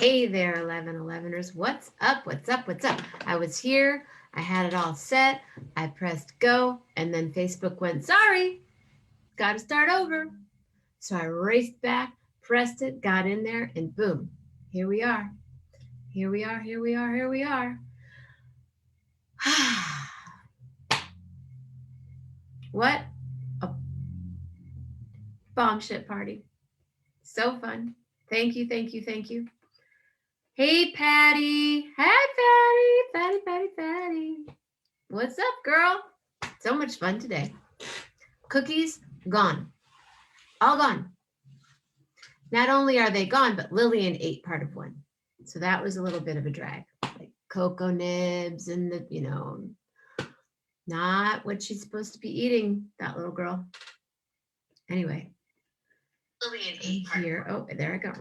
Hey there, 1111ers. What's up? What's up? What's up? I was here. I had it all set. I pressed go, and then Facebook went, sorry, got to start over. So I raced back, pressed it, got in there, and boom, here we are. Here we are. Here we are. Here we are. What a bomb shit party. So fun. Thank you. Thank you. Thank you. Hey, Patty. Hi, Patty. Patty. What's up, girl? So much fun today. Cookies, gone. All gone. Not only are they gone, but Lillian ate part of one. So that was a little bit of a drag. Like cocoa nibs and the, not what she's supposed to be eating, that little girl. Anyway. Lillian ate part here. Oh, there I go.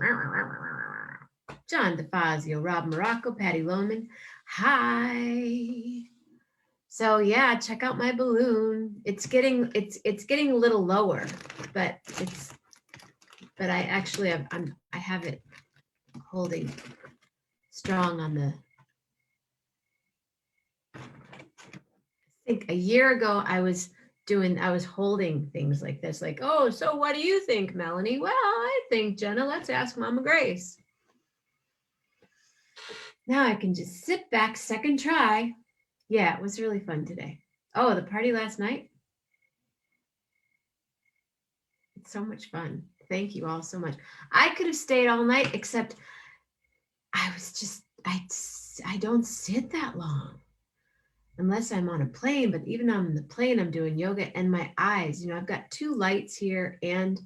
John DeFazio, Rob Morocco, Patty Lohman. Hi. So yeah, check out my balloon. It's getting a little lower, but I actually I have it holding strong on the. I think a year ago I was holding things like this, like, oh, so what do you think, Melanie? Well, I think, Jenna, let's ask Mama Grace. Now I can just sit back, second try. Yeah, it was really fun today. Oh, the party last night. It's so much fun. Thank you all so much. I could have stayed all night, except I don't sit that long unless I'm on a plane. But even on the plane, I'm doing yoga, and my eyes, I've got 2 lights here and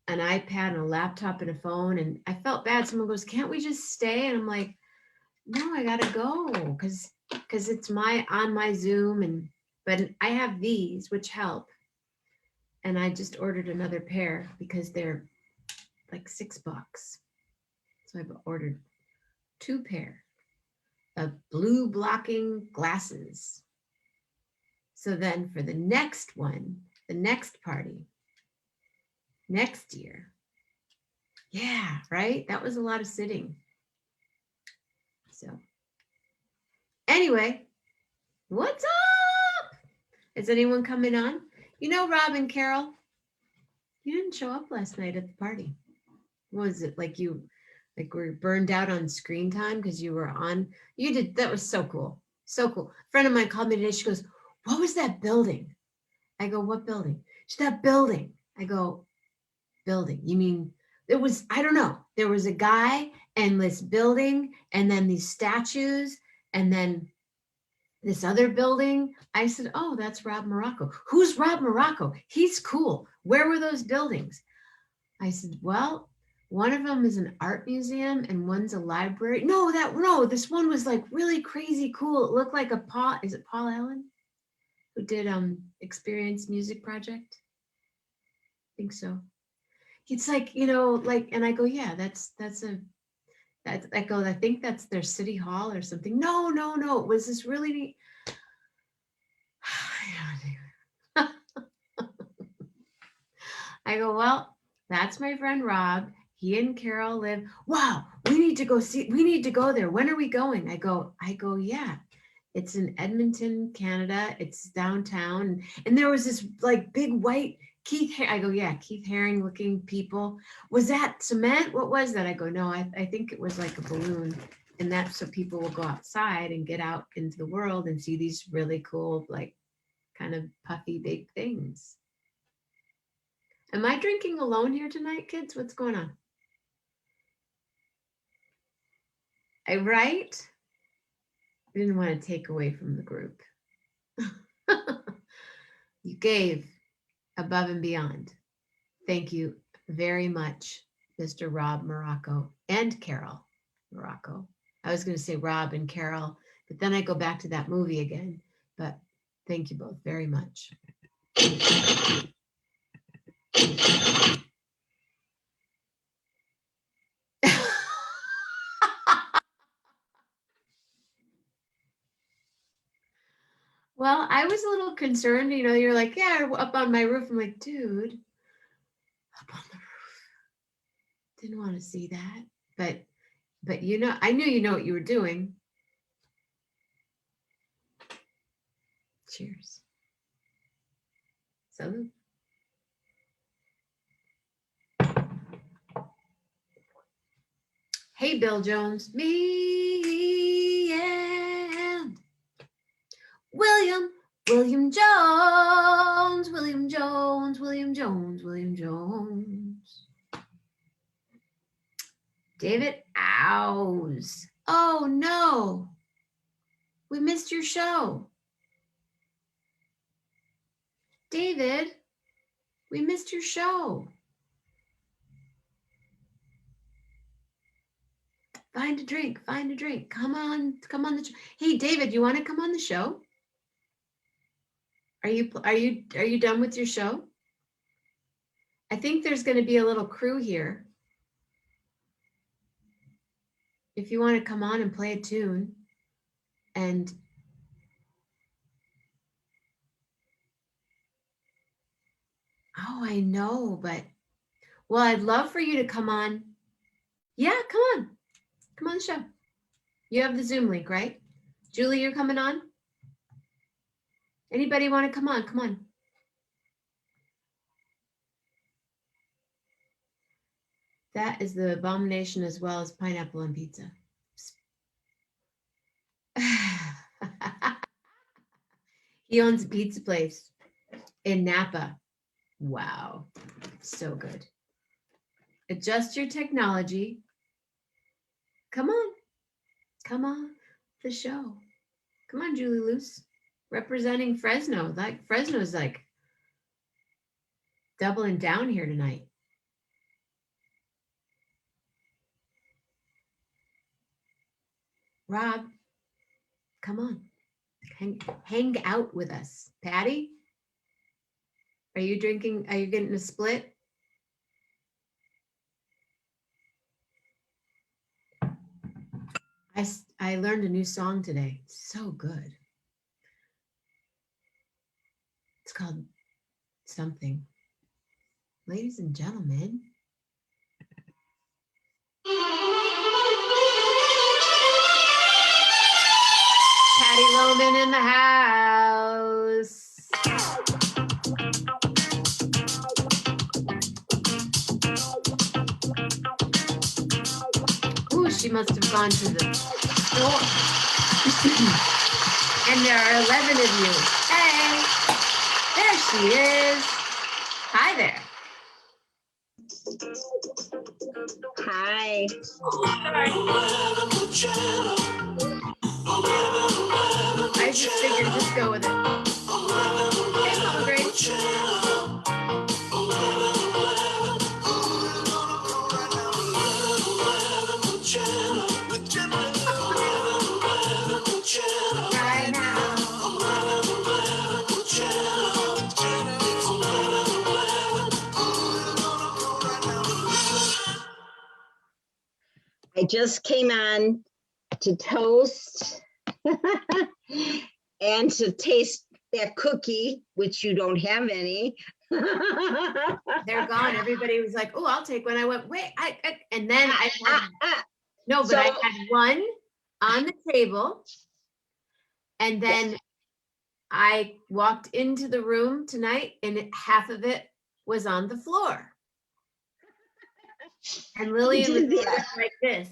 an iPad and a laptop and a phone. And I felt bad. Someone goes, can't we just stay? And I'm like, no, I gotta go because it's on my Zoom, but I have these which help. And I just ordered another pair because they're like $6. So I've ordered 2 pair of blue blocking glasses. So then for the next one, the next party, next year. Yeah, right? That was a lot of sitting. So anyway, what's up? Is anyone coming on? Rob and Carol, you didn't show up last night at the party. What was it, like you were burned out on screen time because you were on? You did. That was so cool. So cool. A friend of mine called me today. She goes, what was that building? I go, what building? She's that building. I go, building. You mean it was, I don't know. There was a guy and this building and then these statues and then this other building. I said, oh, that's Rob Morocco. Who's Rob Morocco? He's cool. Where were those buildings? I said, well, one of them is an art museum and one's a library. No, this one was like really crazy cool. It looked like is it Paul Allen who did Experience Music Project? I think so. It's like, and I go, yeah, I think that's their city hall or something. No, it was this really I go, well, that's my friend Rob. He and Carol live. Wow, we need to go there. When are we going? I go, yeah. It's in Edmonton, Canada. It's downtown. And there was this like big white I go, yeah, Keith Haring looking people. Was that cement? What was that? I go, no, I think it was like a balloon. And that's so people will go outside and get out into the world and see these really cool, like kind of puffy big things. Am I drinking alone here tonight, kids? What's going on? Right? I didn't want to take away from the group. You gave above and beyond. Thank you very much, Mr. Rob Morocco and Carol Morocco. I was going to say Rob and Carol, but then I go back to that movie again. But thank you both very much. Well, I was a little concerned, you're like, yeah, up on my roof. I'm like, dude, up on the roof. Didn't want to see that. But But I knew you know what you were doing. Cheers. Salud. Hey, Bill Jones. Me and William Jones. William Jones. William Jones. William Jones. David Owls. Oh, no. We missed your show. David, we missed your show. Find a drink. Come on the show. Hey, David, you want to come on the show? Are you done with your show? I think there's going to be a little crew here. If you want to come on and play a tune. And oh, I know, but well, I'd love for you to come on. Yeah, come on. Come on the show. You have the Zoom link, right? Julie, you're coming on? Anybody want to come on? Come on. That is the abomination as well as pineapple on pizza. He owns a pizza place in Napa. Wow. So good. Adjust your technology. Come on. Come on the show. Come on, Julie Luce. Representing Fresno. Like Fresno's like doubling down here tonight. Rob, come on. Hang out with us. Patty, are you drinking? Are you getting a split? I learned a new song today. So good. It's called something. Ladies and gentlemen. Patty Loman in the house. Ooh, she must have gone to the store. And there are 11 of you. Hey, there she is. Hi there. Hi. I just figured just go with it. Hey, Mama Grace. Right now. I just came on to toast and to taste that cookie, which you don't have any. They're gone. Everybody was like, "Oh, I'll take one." I went, "Wait," and then I had, no, but I had one on the table, and then I walked into the room tonight, and half of it was on the floor. And Lillian was like this,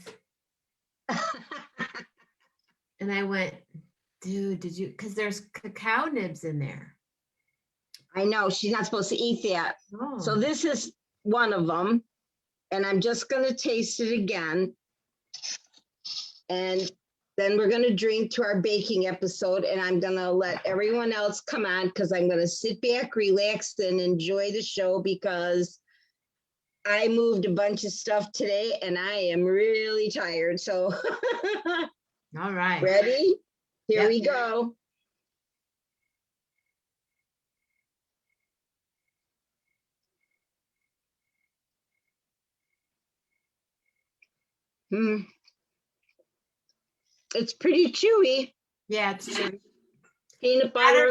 and I went, "Dude, did you?" Because there's cacao nibs in there. I know she's not supposed to eat that. Oh. So this is one of them, and I'm just going to taste it again. And then we're going to drink to our baking episode, and I'm going to let everyone else come on because I'm going to sit back, relax, and enjoy the show because I moved a bunch of stuff today, and I am really tired. So, all right. Ready? Here we go. It's pretty chewy. Yeah, it's chewy. Peanut butter.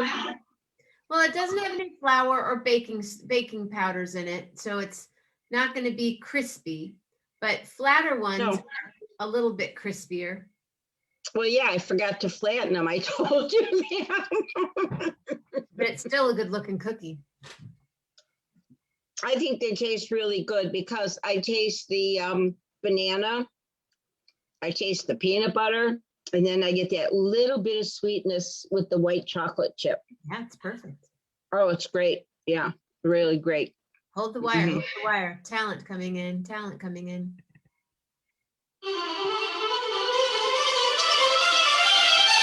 Well, it doesn't have any flour or baking powders in it, so it's not going to be crispy. But flatter ones a little bit crispier. Well, yeah, I forgot to flatten them. I told you that. But it's still a good looking cookie. I think they taste really good because I taste the banana, I taste the peanut butter, and then I get that little bit of sweetness with the white chocolate chip. Yeah, it's perfect. Oh, it's great. Yeah, really great. Hold the wire, hold the wire. Talent coming in, talent coming in.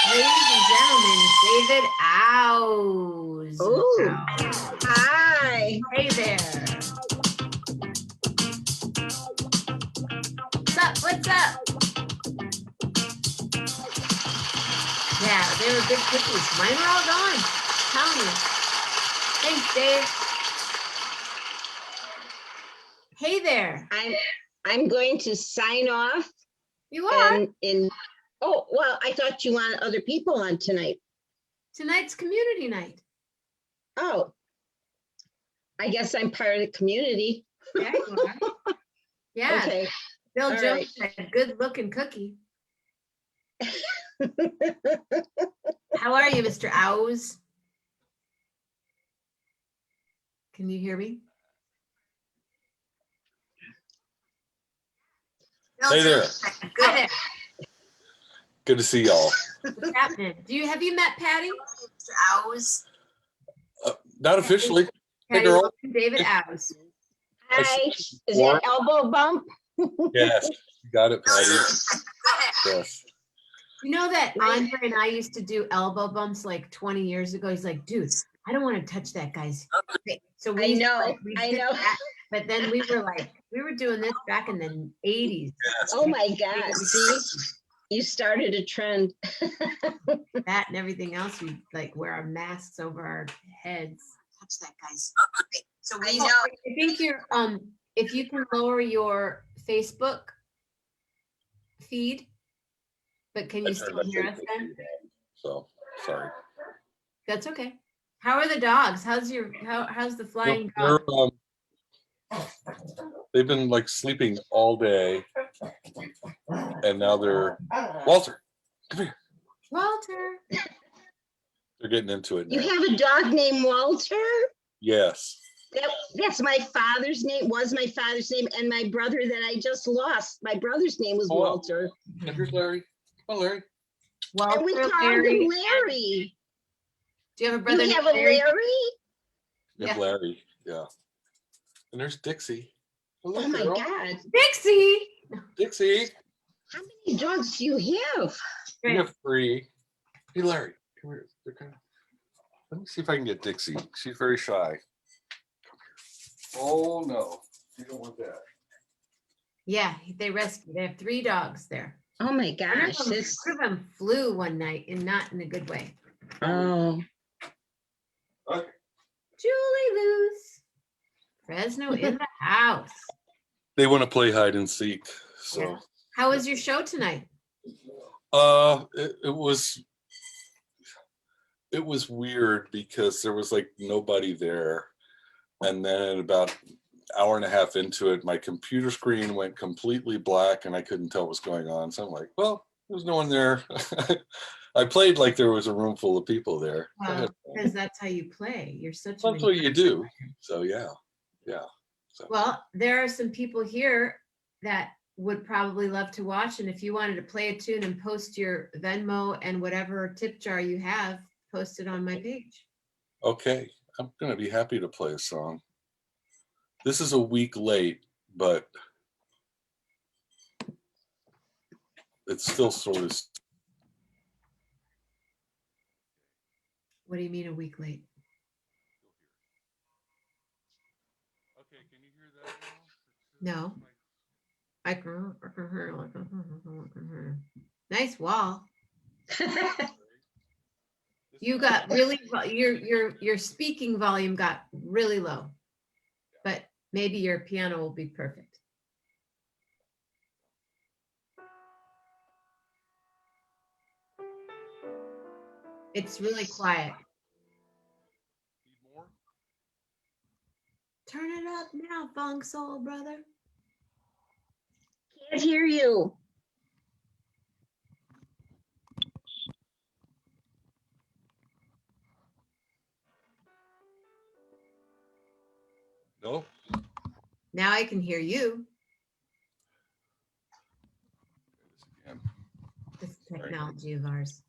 Ladies and gentlemen, David Owls. Oh, Owls. hi. Hey there. What's up? What's up? Yeah, they were good cookies. Mine were all gone. I'm telling you. Thanks, Dave. Hey there. I'm going to sign off. You are. And oh, well, I thought you wanted other people on tonight. Tonight's community night. Oh, I guess I'm part of the community. Yeah, you are. Yeah. Okay. Bill All Jones said, good looking cookie. How are you, Mr. Owls? Can you hear me? Hey there. Good. Good to see y'all. What's happening? Have you met Patty? Mr. Owls. Not officially. Patty girl. Wilson, David Owls. Hi. Is that elbow bump? Yes, you got it, Patty. Yes. You know that Andre and I used to do elbow bumps like 20 years ago. He's like, dude, I don't want to touch that guy's face. So we used to, like, we did that, but then we were doing this back in the 80s. Oh my God. See, you started a trend. That and everything else, we like wear our masks over our heads. Touch that guy's face. So we know. I think you're if you can lower your Facebook feed, but can you still hear us then? So sorry. That's okay. How are the dogs? How's the flying dog? They've been like sleeping all day, and now they're Walter. Come here. Walter. They're getting into it now. You have a dog named Walter? Yes. That's my father's name, was my father's name, and my brother that I just lost. My brother's name was Walter. And here's Larry. Oh, Larry. And we called him Larry. Do you have a brother? You have a Larry? Yeah. Larry. Yeah. And there's Dixie. Hello, oh my girl. God. Dixie. Dixie. How many dogs do you have? We have 3. Hey, Larry. Come here. Let me see if I can get Dixie. She's very shy. Oh no, you don't want that. Yeah, they rescued. They have 3 dogs there. Oh my gosh. One of them flew one night and not in a good way. Oh. Okay. Julie Luce. Fresno in the house. They want to play hide and seek. So yeah. How was your show tonight? It was weird because there was like nobody there. And then about an hour and a half into it, my computer screen went completely black and I couldn't tell what was going on. So I'm like, well, there's no one there. I played like there was a room full of people there. Well, because that's how you play. You're such that's what you do. So yeah. So. Well, there are some people here that would probably love to watch. And if you wanted to play a tune and post your Venmo and whatever tip jar you have, post it on my page. Okay. I'm going to be happy to play a song. This is a week late, but it's still sort of. What do you mean a week late? Okay, can you hear that now? No. I can hear. Nice wall. You got really your speaking volume got really low, but maybe your piano will be perfect. It's really quiet. Need more? Turn it up now, funk soul brother. Can't hear you. Now I can hear you. Again. This technology of ours.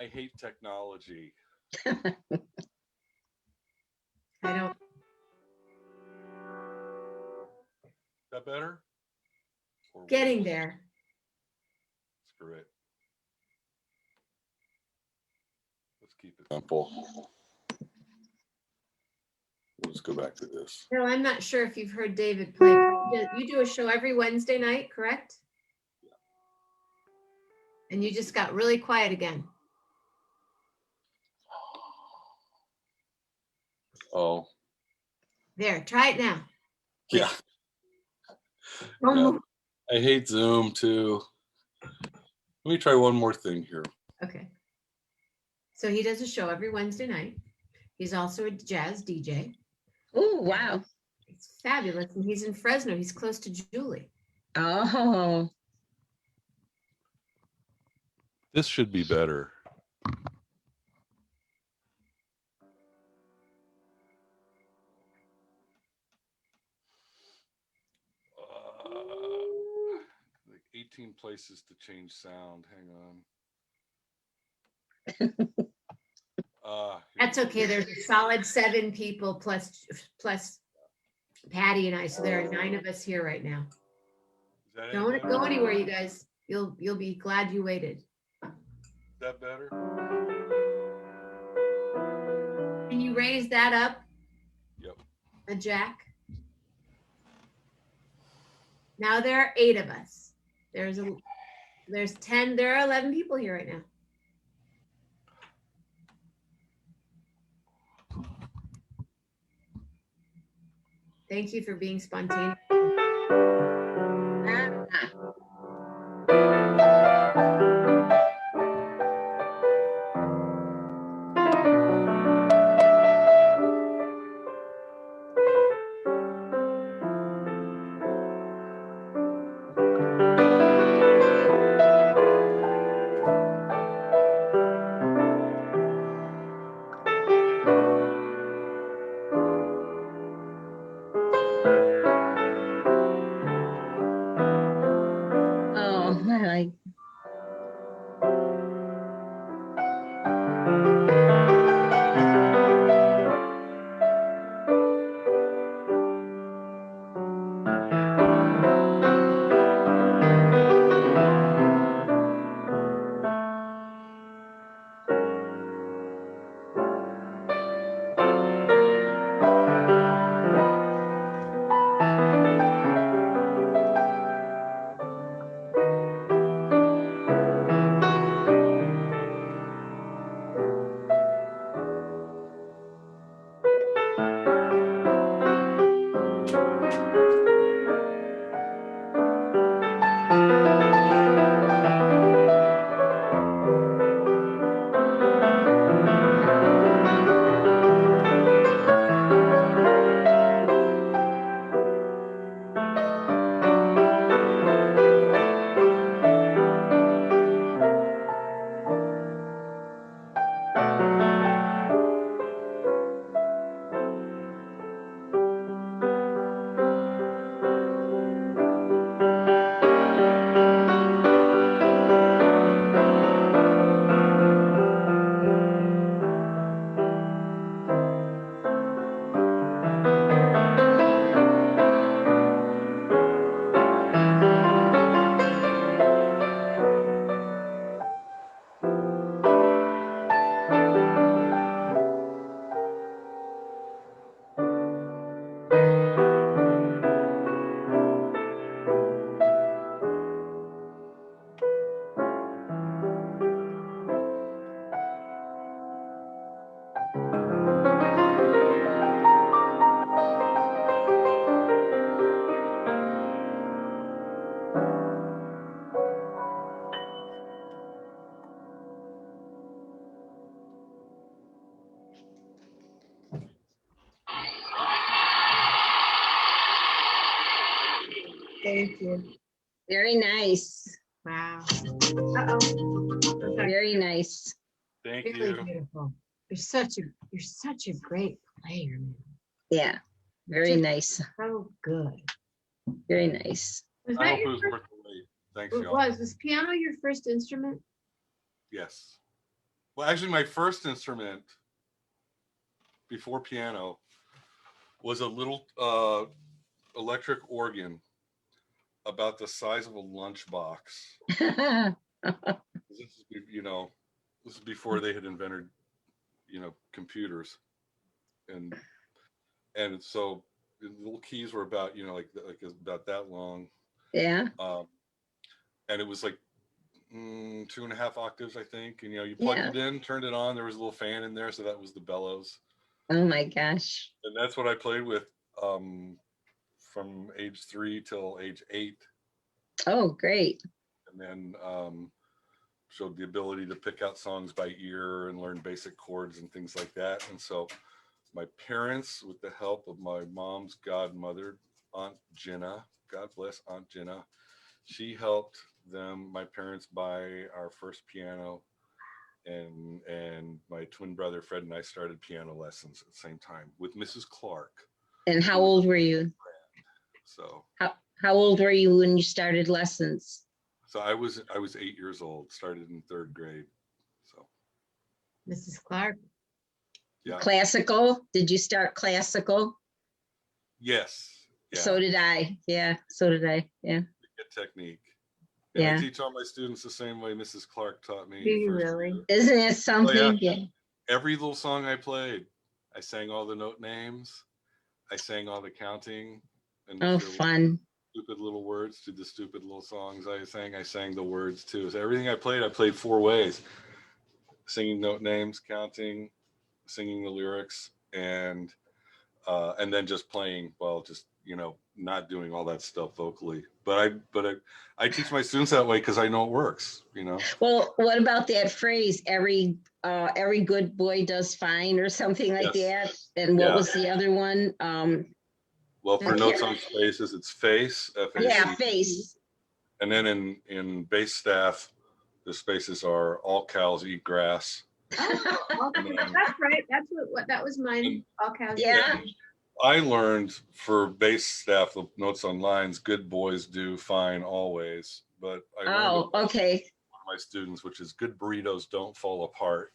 I hate technology. I don't. Is that better? Or Getting worse? there. Screw it. Let's keep it simple. Let's go back to this. No, I'm not sure if you've heard David play. You do a show every Wednesday night, correct? And you just got really quiet again. Oh, There, try it now. yeah. Don't Yeah. move. I hate Zoom too. Let me try one more thing here. Okay. So he does a show every Wednesday night. He's also a jazz DJ. Oh, wow. It's fabulous. And he's in Fresno. He's close to Julie. Oh, This should be better. Like 18 places to change sound. Hang on. That's okay. There's a solid 7 people plus Patty and I. So there are 9 of us here right now. Is that Don't any go better? anywhere, you guys. You'll be glad you waited. Is that better? Can you raise that up, Yep. a jack? Now there are 8 of us. There's 10. There are 11 people here right now. Thank you for being spontaneous. oh, I like. Thank you. Very nice. Wow. Uh-oh. Very nice. Thank Really you. beautiful. You're such a great player, man. Yeah, very Just- nice. So good. Very nice. Was I that hope it your was first? worth the wait. Thanks, It y'all. was piano your first instrument? Yes. Well, actually, my first instrument before piano was a little electric organ about the size of a lunchbox. This is, this is before they had invented, computers, and so the little keys were about, like about that long, Yeah, and it was like 2.5 octaves, I think. And you plugged yeah. it in, turned it on. There was a little fan in there, so that was the bellows, Oh my gosh. and that's what I played with from age 3 till age 8, Oh, great. and then showed the ability to pick out songs by ear and learn basic chords and things like that. And so my parents, with the help of my mom's godmother, Aunt Jenna, God bless Aunt Jenna, she helped my parents, buy our first piano, and my twin brother Fred and I started piano lessons at the same time with Mrs. Clark. And how old were you? So How old were you when you started lessons? I was 8 years old, started in 3rd grade. So Mrs. Clark. yeah. Classical? Did you start classical? Yes. Yeah. So did I. Yeah, so did I. Yeah. Get technique. And Yeah. I teach all my students the same way Mrs. Clark taught me. Do you first really? year. Isn't it something? Yeah. Every little song I played, I sang all the note names. I sang all the counting. And Oh, showed fun. stupid little words to the stupid little songs I sang the words too. So everything I played 4 ways: singing note names, counting, singing the lyrics, and then just playing, well, just not doing all that stuff vocally. But I teach my students that way because I know it works. Well, what about that phrase? Every good boy does fine, or something like Yes. that. And what Yeah. was the other one? Well, for Okay. notes on spaces, it's face, F-A-C. Yeah, face. And then in bass staff, the spaces are all cows eat grass. Oh, that's right. That's what that was mine. All cows. Yeah. I learned for bass staff, the notes on lines, good boys do fine always. But I learned Okay. one of my students, which is good burritos don't fall apart.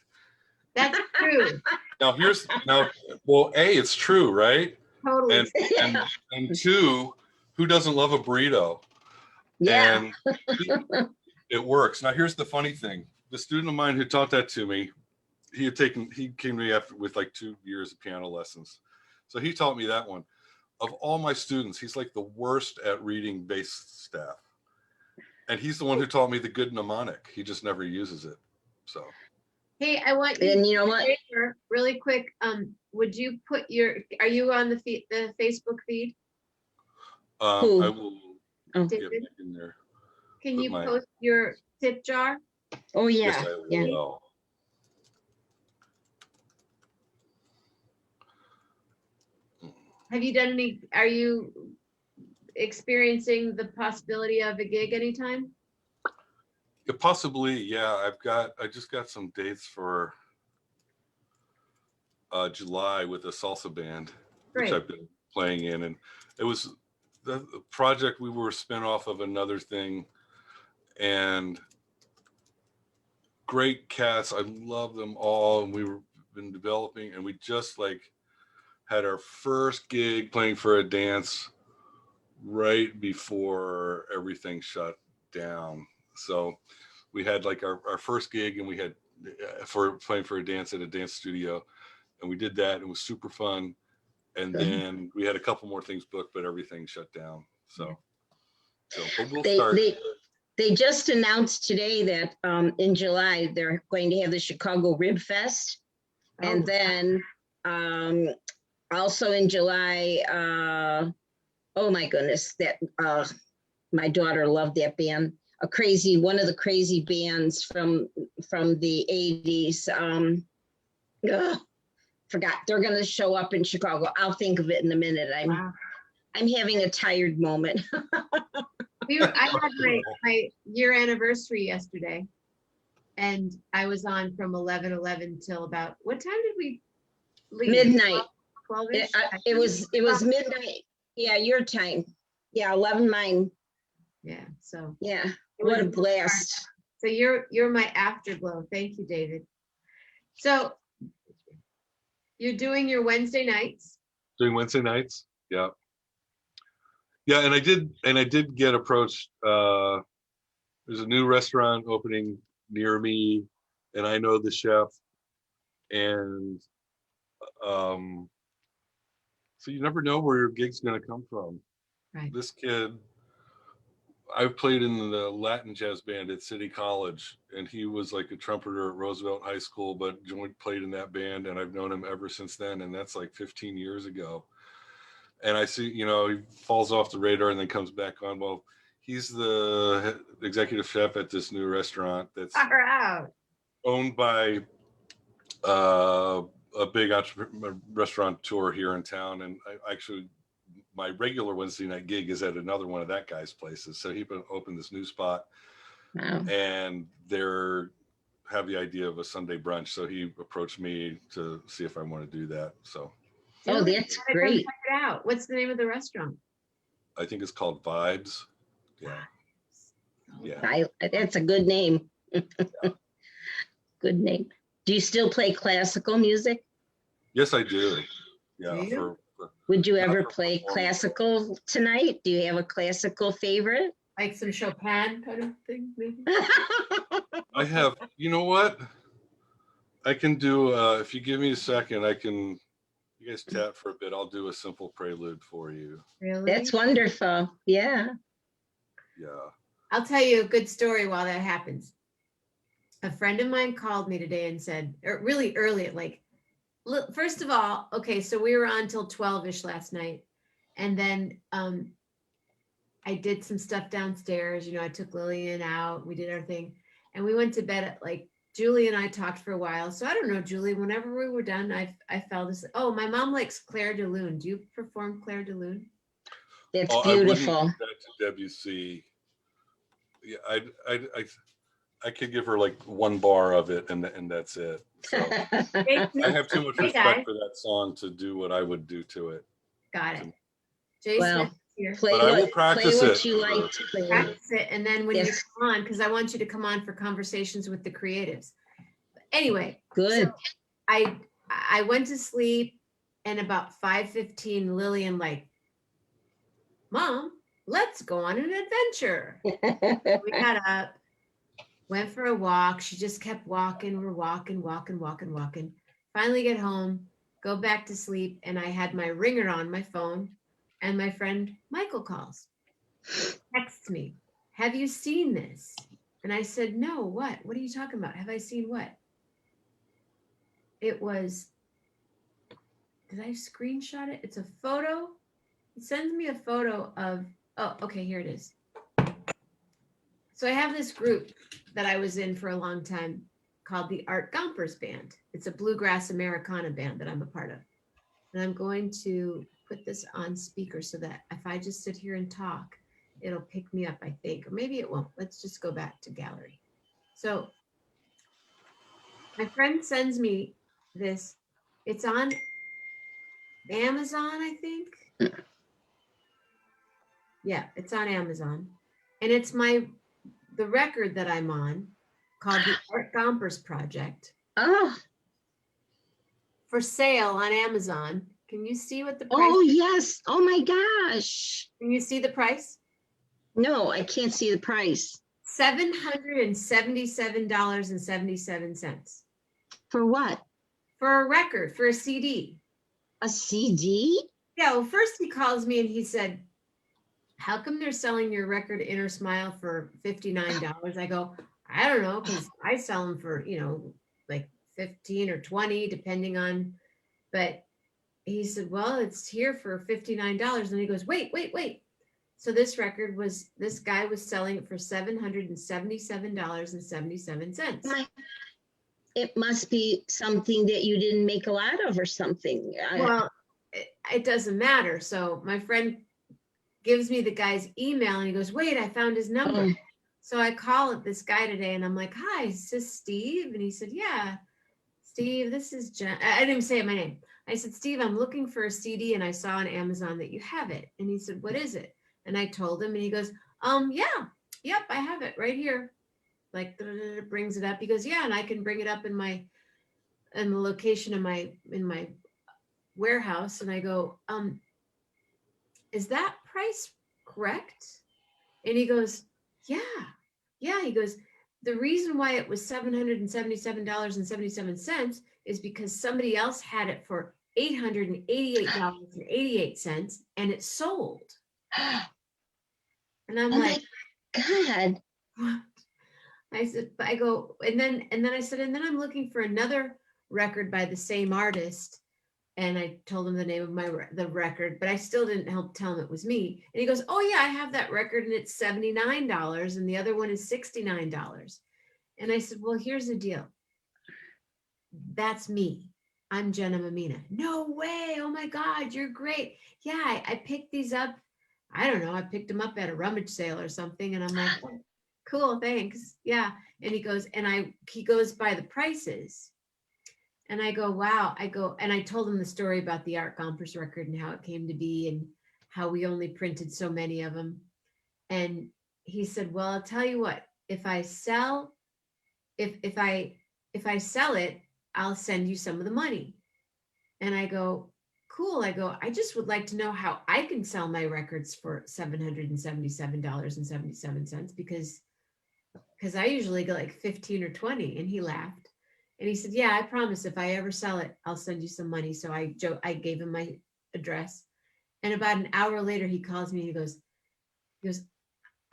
That's true. Now well, A, it's true, right? Totally. And 2, who doesn't love a burrito? Yeah. And it works. Now here's the funny thing. The student of mine who taught that to me, he came to me after with like 2 years of piano lessons. So he taught me that one. Of all my students, he's like the worst at reading bass staff. And he's the one who taught me the good mnemonic. He just never uses it. So Hey, I want you. And you know what? Really quick. Would you put are you on the Facebook feed? I Who? will get David? back in there. Can Put you my- post your tip jar? Oh, yeah. Yes, I Yeah. will. Have you done are you experiencing the possibility of a gig anytime? Yeah, possibly, yeah. I just got some dates for July with a salsa band, which Great. I've been playing in, and it was the project. We were a spin-off of another thing, and great cats. I love them all, and we've been developing, and we just had our first gig playing for a dance right before everything shut down. So we had our first gig, and we had for playing for a dance at a dance studio, and we did that. It was super fun. And then we had a couple more things booked, but everything shut down. So but we'll start. They just announced today that in July they're going to have the Chicago Rib Fest, and then also in July, oh my goodness, that my daughter loved that band. One of the crazy bands from the 80s. Forgot. They're going to show up in Chicago. I'll think of it in a minute. I'm having a tired moment. I had my year anniversary yesterday, and I was on from 11:11 till about, what time did we leave? Midnight. 12-ish? It was midnight. Yeah, your time. Yeah, 11 mine. Yeah, so. Yeah, it what a was- blast. So you're my afterglow. Thank you, David. So you're doing your Wednesday nights. Doing Wednesday nights. Yeah. Yeah, and I did get approached. There's a new restaurant opening near me, and I know the chef. And so you never know where your gig's gonna come from. Right. This kid, I've played in the Latin jazz band at City College, and he was like a trumpeter at Roosevelt High School, but played in that band, and I've known him ever since then, and that's like 15 years ago. And I see, he falls off the radar and then comes back on. Well, he's the executive chef at this new restaurant that's Far out. owned by a big restaurateur here in town. And my regular Wednesday night gig is at another one of that guy's places. So he opened this new spot, Wow. and they're have the idea of a Sunday brunch. So he approached me to see if I want to do that. So. Oh, Really? that's Gotta come great. check it out. What's the name of the restaurant? I think it's called Vibes. Yeah. Yeah. That's a good name. Good name. Do you still play classical music? Yes, I do. Yeah. Do you? Would you Not ever for play performance. classical tonight? Do you have a classical favorite? Like some Chopin kind of thing, maybe? I have, you know what? I can do, if you give me a second, you guys chat for a bit. I'll do a simple prelude for you. Really? That's wonderful. Yeah. Yeah. I'll tell you a good story while that happens. A friend of mine called me today and said, really early at look, first of all, okay, so we were on till 12-ish last night. And then I did some stuff downstairs. I took Lillian out. We did our thing. And we went to bed at Julie and I talked for a while. So I don't know, Julie, whenever we were done, I felt this. Oh, my mom likes Claire de Lune. Do you perform Claire de Lune? That's I wouldn't beautiful. do that to Debussy. Yeah, I could give her one bar of it, and that's it. So I have too much Hey, respect guys. for that song to do what I would do to it. Got it. Jason, Well, here. Play But I will what practice it. you like to play. Practice it, and then when you Yes. come on, because I want you to come on for conversations with the creatives. Anyway, Good. so I went to sleep, and about 5:15, Lillian Mom, let's go on an adventure. We got up, went for a walk. She just kept walking. We're walking. Finally get home, go back to sleep, and I had my ringer on my phone, and my friend Michael calls, texts me, have you seen this? And I said, no, what? What are you talking about? Have I seen what? It was, did I screenshot it? It's a photo. It sends me a photo of, oh, okay, here it is. So I have this group that I was in for a long time called the Art Gompers Band. It's a bluegrass Americana band that I'm a part of. And I'm going to put this on speaker so that if I just sit here and talk, it'll pick me up, I think, or maybe it won't. Let's just go back to gallery. So my friend sends me this. It's on Amazon, I think. Yeah, it's on Amazon. And it's the record that I'm on called the Art Gompers Project Oh, for sale on Amazon. Can you see what the price oh is? yes. Oh my gosh. Can you see the price? No, I can't see the price. $777.77 For what? for a record, for a CD. A CD? Yeah, well, first he calls me and he said, how come they're selling your record Inner Smile for $59? I go, I don't know, because I sell them for, 15 or 20, depending on, but he said, well, it's here for $59. And he goes, wait. So this guy was selling it for $777.77. It must be something that you didn't make a lot of or something. Well, it doesn't matter. So my friend gives me the guy's email and he goes, wait, I found his number. Oh. So I call this guy today and I'm like, hi, is this Steve? And he said, yeah, Steve, this is Jen. I didn't even say my name. I said, Steve, I'm looking for a CD and I saw on Amazon that you have it. And he said, what is it? And I told him and he goes, yeah, yep, I have it right here. Like brings it up. He goes, yeah, and I can bring it up in the location in my warehouse. And I go, is that price correct? And he goes, yeah, yeah. He goes, the reason why it was $777.77 is because somebody else had it for $888.88 and it sold. And I'm Oh like, my God. what? I said, I go, and then I said, and then I'm looking for another record by the same artist. And I told him the name of the record, but I still didn't tell him it was me. And he goes, oh yeah, I have that record and it's $79 and the other one is $69. And I said, well, here's the deal. That's me. I'm Jenna Mammina. No way. Oh my God, you're great. Yeah, I picked these up. I don't know. I picked them up at a rummage sale or something. And I'm like, oh, cool, thanks. Yeah. And he goes, he goes by the prices. And I go, wow. And I told him the story about the Art Gompers record and how it came to be and how we only printed so many of them. And he said, well, I'll tell you what, if I sell it, I'll send you some of the money. And I go, cool. I go, I just would like to know how I can sell my records for $777.77 because I usually get like 15 or 20. And he laughed. And he said, yeah, I promise if I ever sell it, I'll send you some money. So I gave him my address. And about an hour later, he calls me and he goes,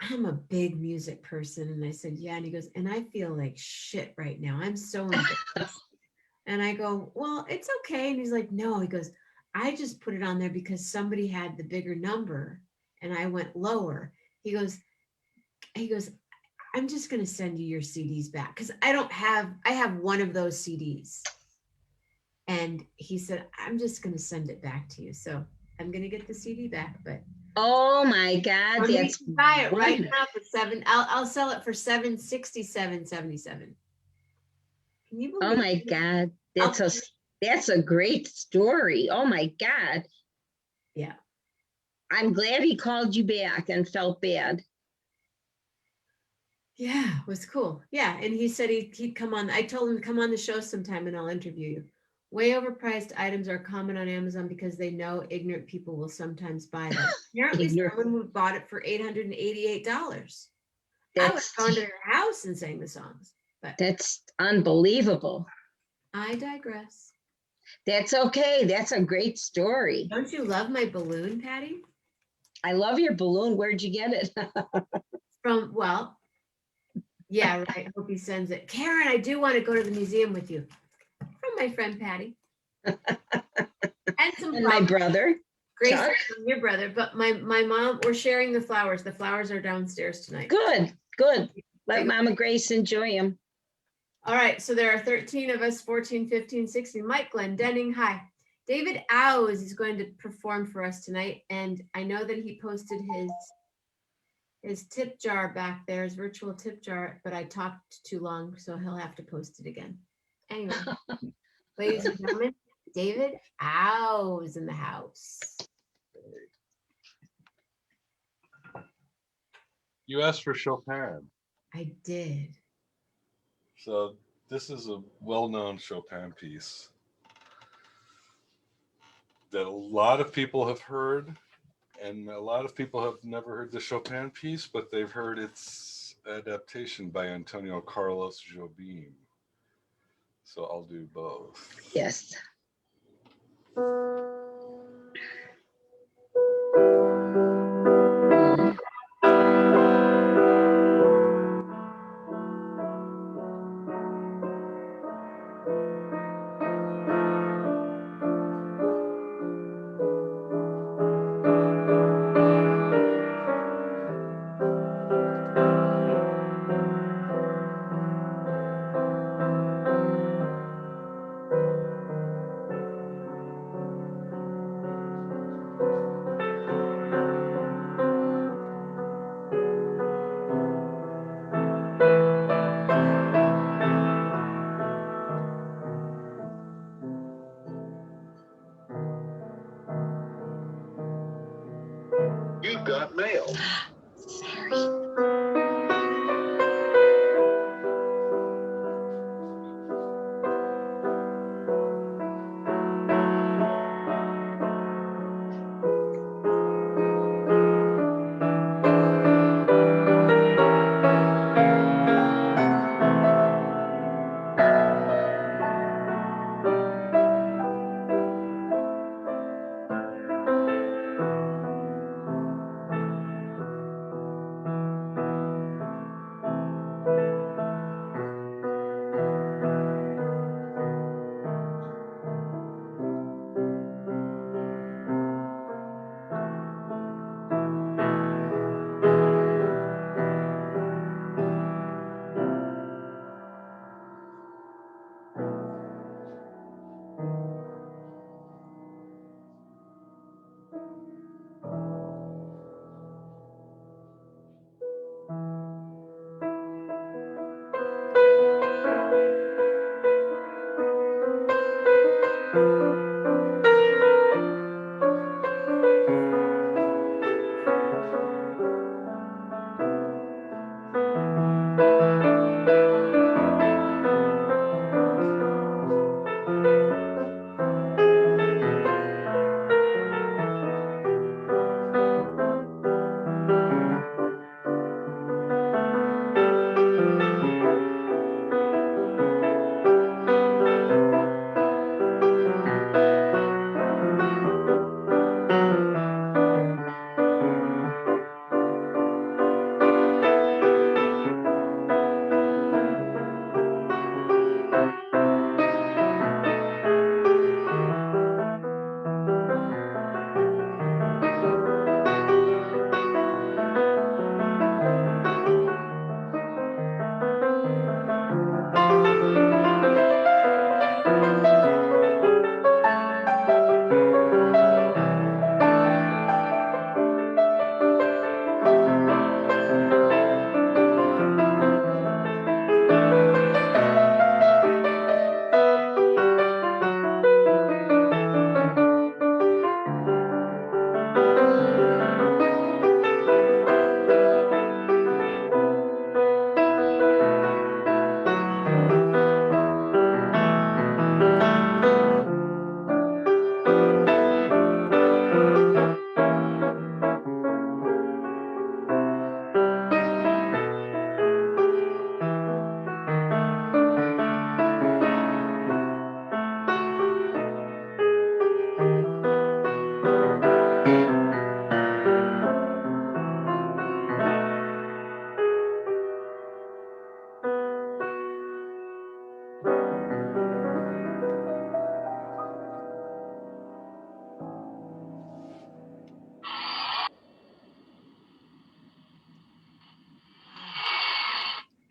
I'm a big music person. And I said, yeah. And he goes, and I feel like shit right now. I'm so embarrassed. And I go, well, it's okay. And he's like, no, he goes, I just put it on there because somebody had the bigger number and I went lower. He goes, I'm just going to send you your CDs back. Cause I have one of those CDs. And he said, I'm just going to send it back to you. So I'm going to get the CD back, but Oh my God. you can buy it right wonderful. now for I'll sell it for $767.77. Can you Oh believe my it? God. I'll- That's a great story. Oh my God. yeah. I'm glad he called you back and felt bad. Yeah, it was cool. Yeah. And he said he'd come on. I told him to come on the show sometime and I'll interview you. Way overpriced items are common on Amazon because they know ignorant people will sometimes buy them. Apparently Ignorant. someone bought it for $888. I was That's going to their house and sang the songs, but that's unbelievable. I digress. That's okay. That's a great story. Don't you love my balloon, Patty? I love your balloon. Where'd you get it? Yeah, right. Hope he sends it. Karen, I do want to go to the museum with you. From my friend Patty. And some And my brother. Grace Chuck. from your brother. But my mom, we're sharing the flowers. The flowers are downstairs tonight. Good. Let Mama Grace enjoy them. All right. So there are 13 of us, 14, 15, 16. Mike Glendenning, hi. David Owes is going to perform for us tonight. And I know that he posted his tip jar back there, his virtual tip jar, but I talked too long, so he'll have to post it again. Anyway, ladies and gentlemen, David Owes in the house. You asked for Chopin. I did. So this is a well-known Chopin piece that a lot of people have heard, and a lot of people have never heard the Chopin piece, but they've heard its adaptation by Antonio Carlos Jobim. So I'll do both. Yes. got mail.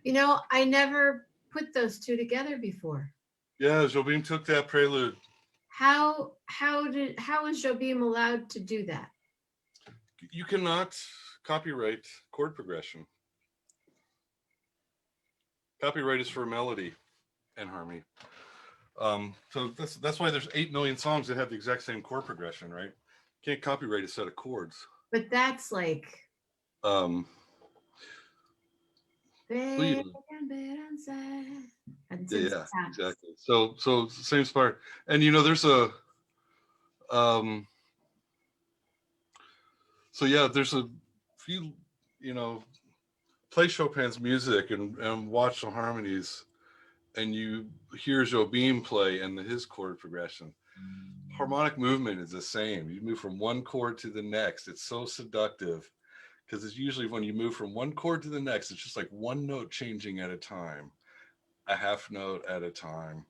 You know, I never put those two together before. Yeah, Jobim took that prelude. How is Jobim allowed to do that? You cannot copyright chord progression. Copyright is for melody and harmony. So that's why there's 8 million songs that have the exact same chord progression, right? Can't copyright a set of chords. But that's like Well, yeah, exactly. So same part. And there's a so yeah, there's a few, play Chopin's music and watch the harmonies, and you hear Jobim play and his chord progression. Harmonic movement is the same. You move from one chord to the next. It's so seductive because it's usually when you move from one chord to the next, it's just like one note changing at a time, a half note at a time.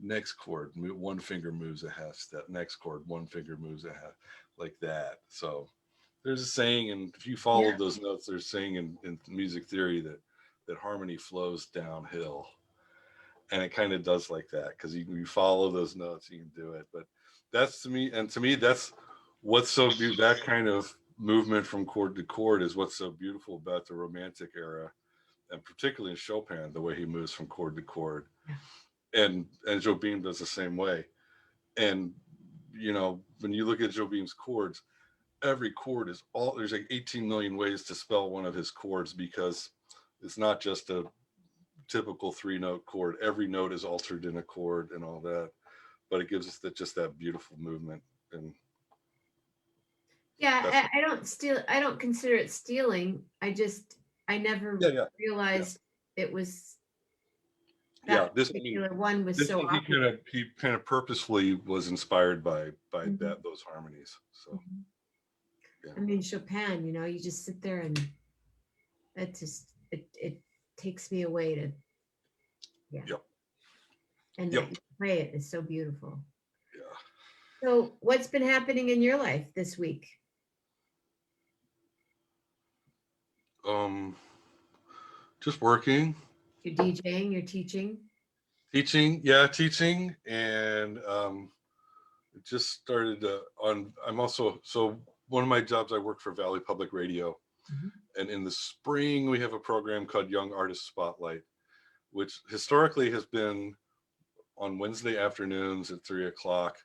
Next chord, one finger moves a half step. Next chord, one finger moves a half, like that. So there's a saying, and if you follow those notes, there's saying in music theory that harmony flows downhill. And it kind of does like that because you follow those notes, you can do it. But that's to me, that's what's so beautiful. That kind of movement from chord to chord is what's so beautiful about the Romantic era, and particularly in Chopin, the way he moves from chord to chord. And Jobim does the same way. And when you look at Jobim's chords, every chord is all, there's like 18 million ways to spell one of his chords, because it's not just a typical 3-note chord. Every note is altered in a chord and all that, but it gives us that, just that beautiful movement. And Yeah, that's I don't consider it stealing. I never yeah, yeah, yeah, realized it was yeah. that This, I mean, particular one was this so one obvious. he kind of purposefully was inspired by Mhm, that, those harmonies. So mhm. yeah, I mean, Chopin, you just sit there and it takes me away to, yeah. yep, And yep, that you play it is so beautiful. yeah. So what's been happening in your life this week? Um, just working, You're DJing, you're teaching. teaching, yeah, teaching, and just started on. I'm also, so one of my jobs, I work for Valley Public Radio, Mhm. and in the spring we have a program called Young Artist Spotlight, which historically has been on Wednesday afternoons at 3 o'clock,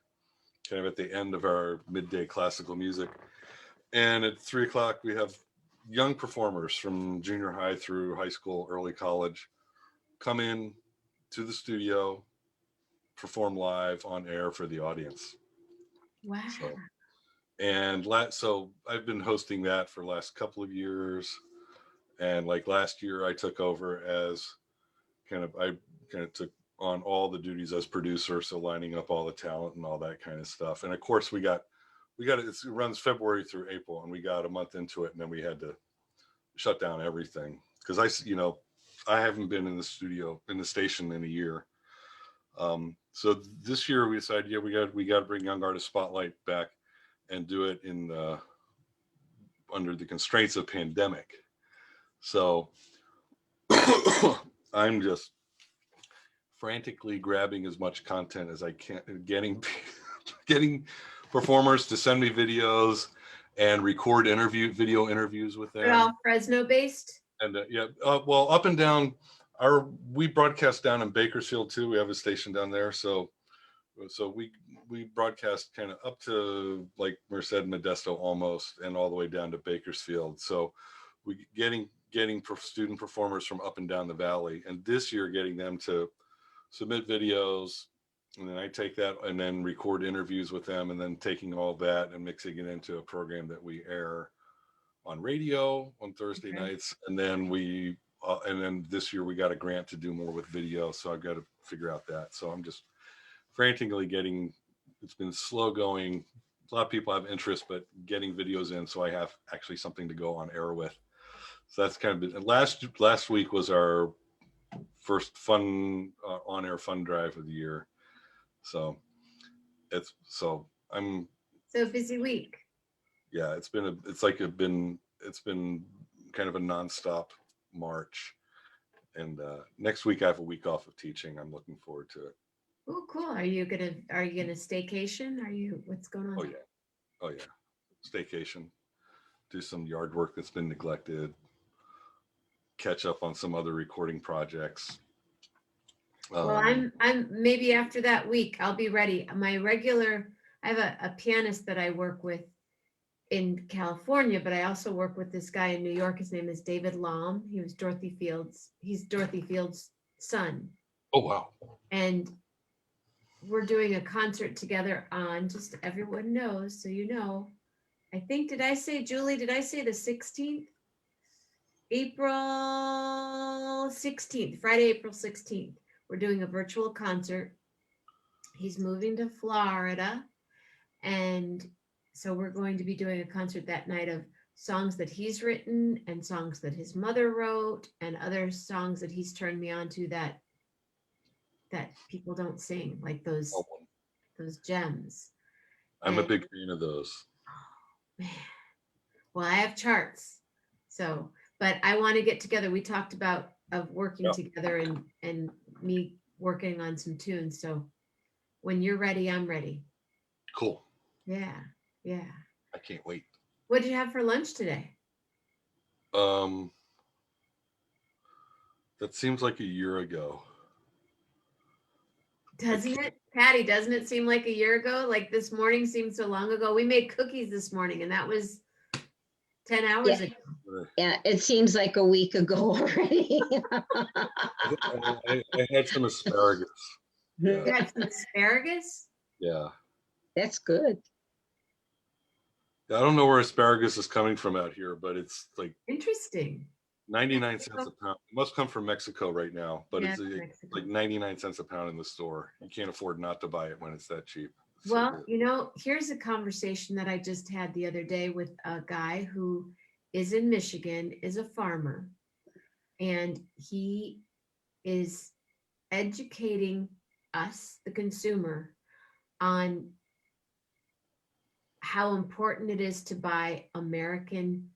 kind of at the end of our midday classical music. And at 3 o'clock, we have young performers from junior high through high school, early college come in to the studio, perform live on air for the audience. Wow. So, and so I've been hosting that for the last couple of years. And like last year, I took over as I kind of took on all the duties as producer, so lining up all the talent and all that kind of stuff. And of course, it runs February through April, and we got a month into it, and then we had to shut down everything because I haven't been in the studio in the station in a year. So this year we decided, yeah, we got to bring Young Artist Spotlight back and do it in under the constraints of pandemic. So I'm just frantically grabbing as much content as I can, getting performers to send me videos and record video interviews with They're all them. Fresno based. And yeah, well, up and down, we broadcast down in Bakersfield too. We have a station down there, so we broadcast kind of up to like Merced, Modesto almost, and all the way down to Bakersfield. So we getting student performers from up and down the valley, and this year getting them to submit videos, and then I take that and then record interviews with them, and then taking all that and mixing it into a program that we air on radio on Thursday Okay. nights. And then and then this year we got a grant to do more with video, so I've got to figure out that. So I'm just frantically it's been slow going. A lot of people have interest, but getting videos in so I have actually something to go on air with. So that's kind of been, and last week was our first fun on-air fun drive of the year. So I'm, So busy week. yeah, it's been kind of a nonstop march. And next week I have a week off of teaching. I'm looking forward to it. Oh, cool. Are you gonna staycation? What's going on? Oh yeah. Oh yeah. Staycation. Do some yard work that's been neglected. Catch up on some other recording projects. Well, I'm maybe after that week, I'll be ready. I have a pianist that I work with in California, but I also work with this guy in New York. His name is David Lom. He's Dorothy Field's son. Oh wow. And we're doing a concert together on, just everyone knows, so I think, did I say, Julie, did I say the 16th? April 16th, Friday, April 16th. We're doing a virtual concert. He's moving to Florida. And so we're going to be doing a concert that night of songs that he's written and songs that his mother wrote and other songs that he's turned me on to that people don't sing, like those gems. I'm a And big fan of those. man, well, I have charts. So, but I want to get together. We talked about of working together and me working on some tunes. So when you're ready, I'm ready. Cool. Yeah. Yeah. I can't wait. What did you have for lunch today? That seems like a year ago. Doesn't it, Patty? Doesn't it seem like a year ago? Like this morning seemed so long ago. We made cookies this morning, and that was 10 hours Yeah. ago. Yeah, it seems like a week ago already. I had some asparagus. You Yeah. had some asparagus? Yeah. That's good. I don't know where asparagus is coming from out here, but it's like Interesting. 99 cents a pound. It must come from Mexico right now, but Yeah, it's Mexico. like 99 cents a pound in the store. You can't afford not to buy it when it's that cheap. It's so Well, good. you know, here's a conversation that I just had the other day with a guy who is in Michigan, is a farmer, and he is educating us, the consumer, on how important it is to buy American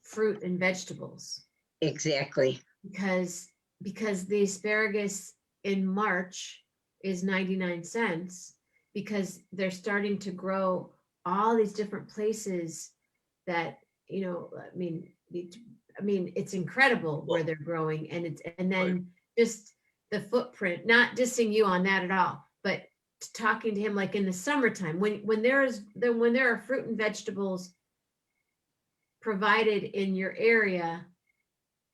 fruit and vegetables Exactly. because the asparagus in March is 99 cents because they're starting to grow all these different places that, you know, I mean it's incredible where they're growing, and then just the footprint, not dissing you on that at all, but talking to him like in the summertime when there are fruit and vegetables provided in your area,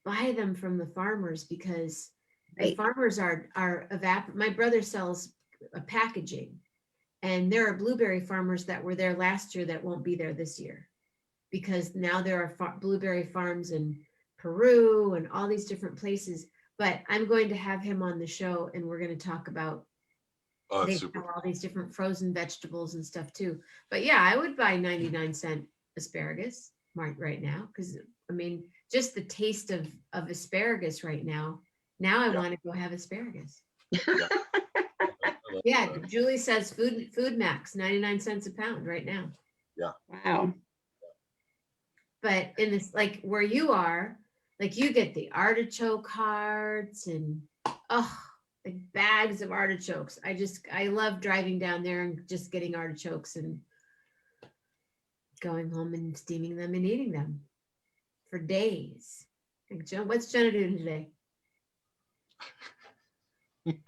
buy them from the farmers because the Right. farmers are my brother sells a packaging, and there are blueberry farmers that were there last year that won't be there this year because now there are blueberry farms in Peru and all these different places. But I'm going to have him on the show, and we're going to talk about Oh, they it's super. have all these different frozen vegetables and stuff too. But yeah, I would buy 99-cent asparagus right now because I mean, just the taste of asparagus right now. Now I Yeah. want to go have asparagus. I love Yeah, that. Julie says Food Max 99 cents a pound right now. Wow. But in this, like where you are, like you get the artichoke hearts and like bags of artichokes. I love driving down there and just getting artichokes and going home and steaming them and eating them for days. Like, what's Jenna doing today?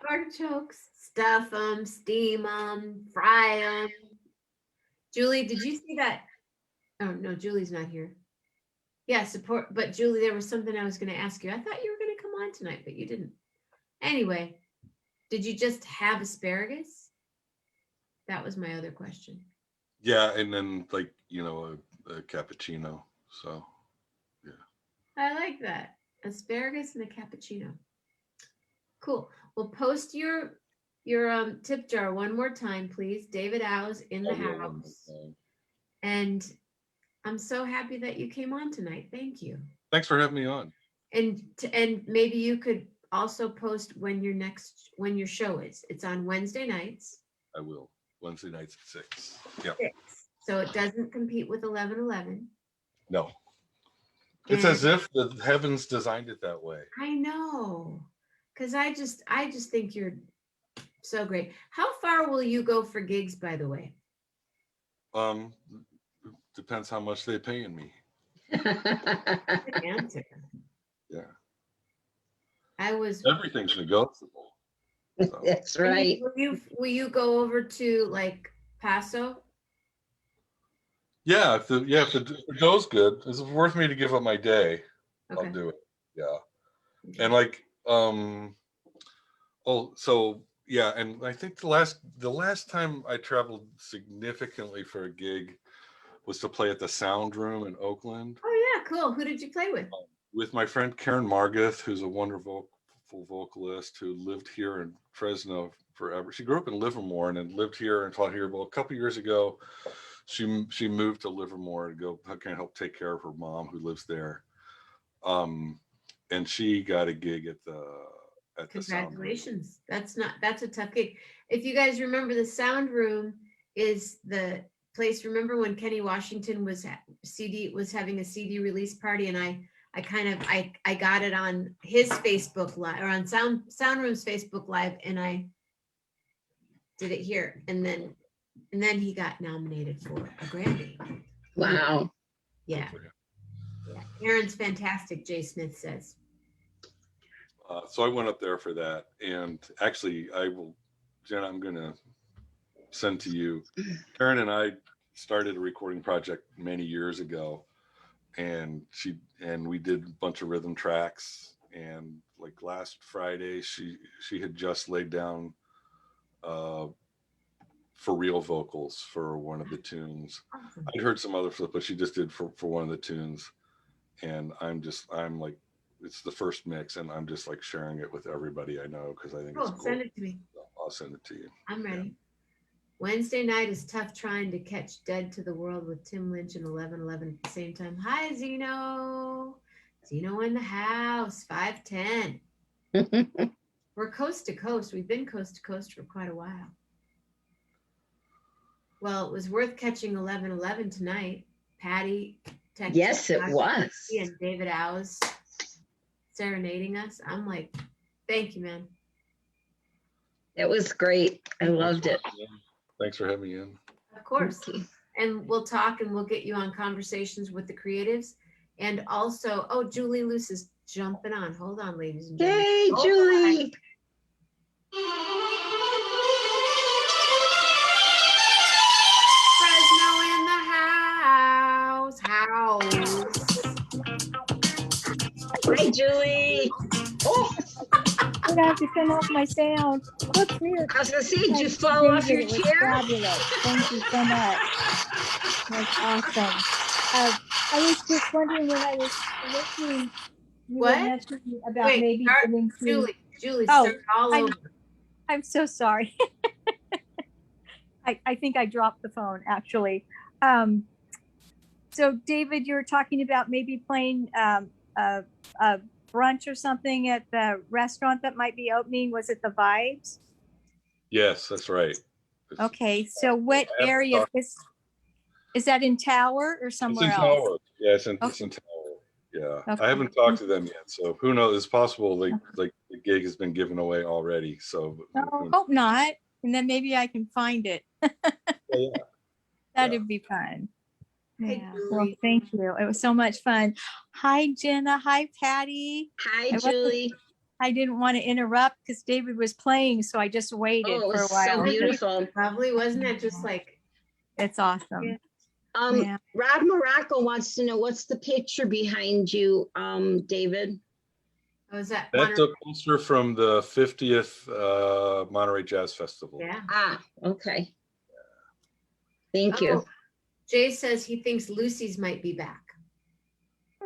Artichokes, stuff them, steam them, fry them. Julie, did you see that? Oh no, Julie's not here. Yeah, support. But Julie, there was something I was going to ask you. I thought you were going to come on tonight, but you didn't. Anyway, did you just have asparagus? That was my other question. Yeah, and then like a cappuccino. So yeah. I like that. Asparagus and a cappuccino. Cool. Well, post your tip jar one more time, please. David Ow's in the house. And I'm so happy that you came on tonight. Thank you. Thanks for having me on. And maybe you could also post when your show is. It's on Wednesday nights. I will. Wednesday nights at 6. Yeah. 6. So it doesn't compete with 11:11. No. It's as if the heavens designed it that way. I know. Because I just think you're so great. How far will you go for gigs, by the way? Depends how much they paying me. Good answer. Yeah. Everything's negotiable. So. That's right. Will you go over to like Paso? Yeah, if the dough's good, it's worth me to give up my day. Okay. I'll do it. Yeah. Okay. And like so yeah, and I think the last time I traveled significantly for a gig was to play at the Sound Room in Oakland. Oh yeah, cool. Who did you play with? With my friend Karen Margith, who's a wonderful vocalist who lived here in Fresno forever. She grew up in Livermore and then lived here and taught here. Well, a couple years ago, she moved to Livermore to go kind of help take care of her mom who lives there. And she got a gig at the Congratulations. That's a tough gig. If you guys remember, the Sound Room is the place. Remember when Kenny Washington was having a CD release party, and I got it on his Facebook Live or on Sound Room's Facebook Live, and I did it here, and then he got nominated for a Grammy. Wow. Yeah. Aaron's fantastic, Jay Smith says. So I went up there for that, and actually, Jenna, I'm going to send to you. Karen and I started a recording project many years ago, and we did a bunch of rhythm tracks. And like last Friday, she had just laid down for real vocals for one of the tunes. Awesome. I'd heard some other stuff, but she just did for one of the tunes. And I'm like, it's the first mix, and I'm just like sharing it with everybody I know because I think it's cool. Send it to me. So I'll send it to you. I'm ready. Yeah. Wednesday night is tough trying to catch Dead to the World with Tim Lynch and 11:11 at the same time. Hi, Zeno. Zeno in the house, 510. We're coast to coast. We've been coast to coast for quite a while. Well, it was worth catching 11:11 tonight. Patty texted. Yes, it was. And David Owes serenading us. I'm like, thank you, man. It was great. I loved it. Thanks for having me in. Of course. And we'll talk and we'll get you on conversations with the creatives. And also, Julie Luce is jumping on. Hold on, ladies and gentlemen. Hey, Julie. Fresno in the house. Hi, Julie. Oh. I'm gonna have to turn off my sound. Look here. I was gonna say, did you fall off your It was chair? fabulous. Thank you so much. That's awesome. I was just wondering when I was listening, you were mentioning about maybe getting to Julie, start all over. I'm so sorry. I think I dropped the phone actually. So David, you were talking about maybe playing a brunch or something at the restaurant that might be opening. Was it the Vibes? Yes, that's right. Okay, so what area is that, in Tower or somewhere else? Tower. Yeah, it's in Tower. Yeah, okay. I haven't talked to them yet, so who knows? It's possible like the gig has been given away already. So hope not, and then maybe I can find it. Yeah. That'd be fun. Yeah. Well, thank you. It was so much fun. Hi, Jenna. Hi, Patty. Hi, Julie. I didn't want to interrupt because David was playing, so I just waited for a while. So beautiful. Lovely, wasn't it? Just like, it's awesome. Rob Morocco wants to know what's the picture behind you, David? That's a poster from the 50th Monterey Jazz Festival. Yeah. Okay. Thank you. Jay says he thinks Lucy's might be back.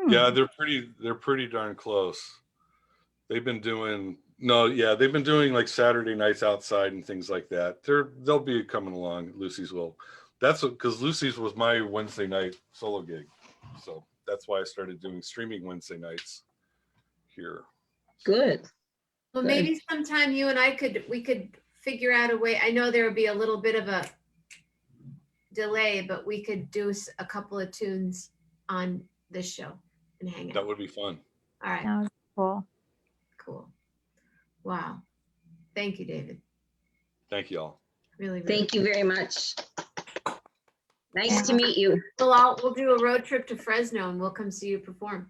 Yeah, they're pretty darn close. They've been doing like Saturday nights outside and things like that. They'll be coming along. Lucy's will. That's because Lucy's was my Wednesday night solo gig, so that's why I started doing streaming Wednesday nights here. Good. Well, maybe sometime you and we could figure out a way. I know there would be a little bit of a delay, but we could do a couple of tunes on this show and hang out. That would be fun. All right. That was cool. Wow. Thank you, David. Thank you all. Really. Thank you very much. Nice to meet you. Well, we'll do a road trip to Fresno and we'll come see you perform.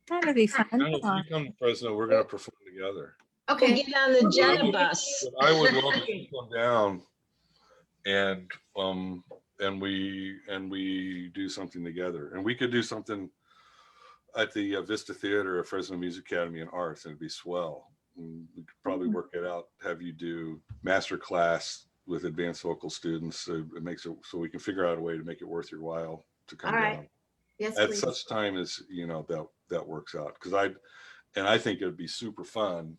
That'll be fun. If you come to Fresno, we're going to perform together. Okay. We'll get on the Jenna bus. I would love to come down and we do something together. And we could do something at the Vista Theater or Fresno Music Academy in Arts, and it'd be swell. And we could probably work it out, have you do master class with advanced vocal students. So it makes it so we can figure out a way to make it worth your while to come down. Yes, at please. Such time as that works out, because I think it'd be super fun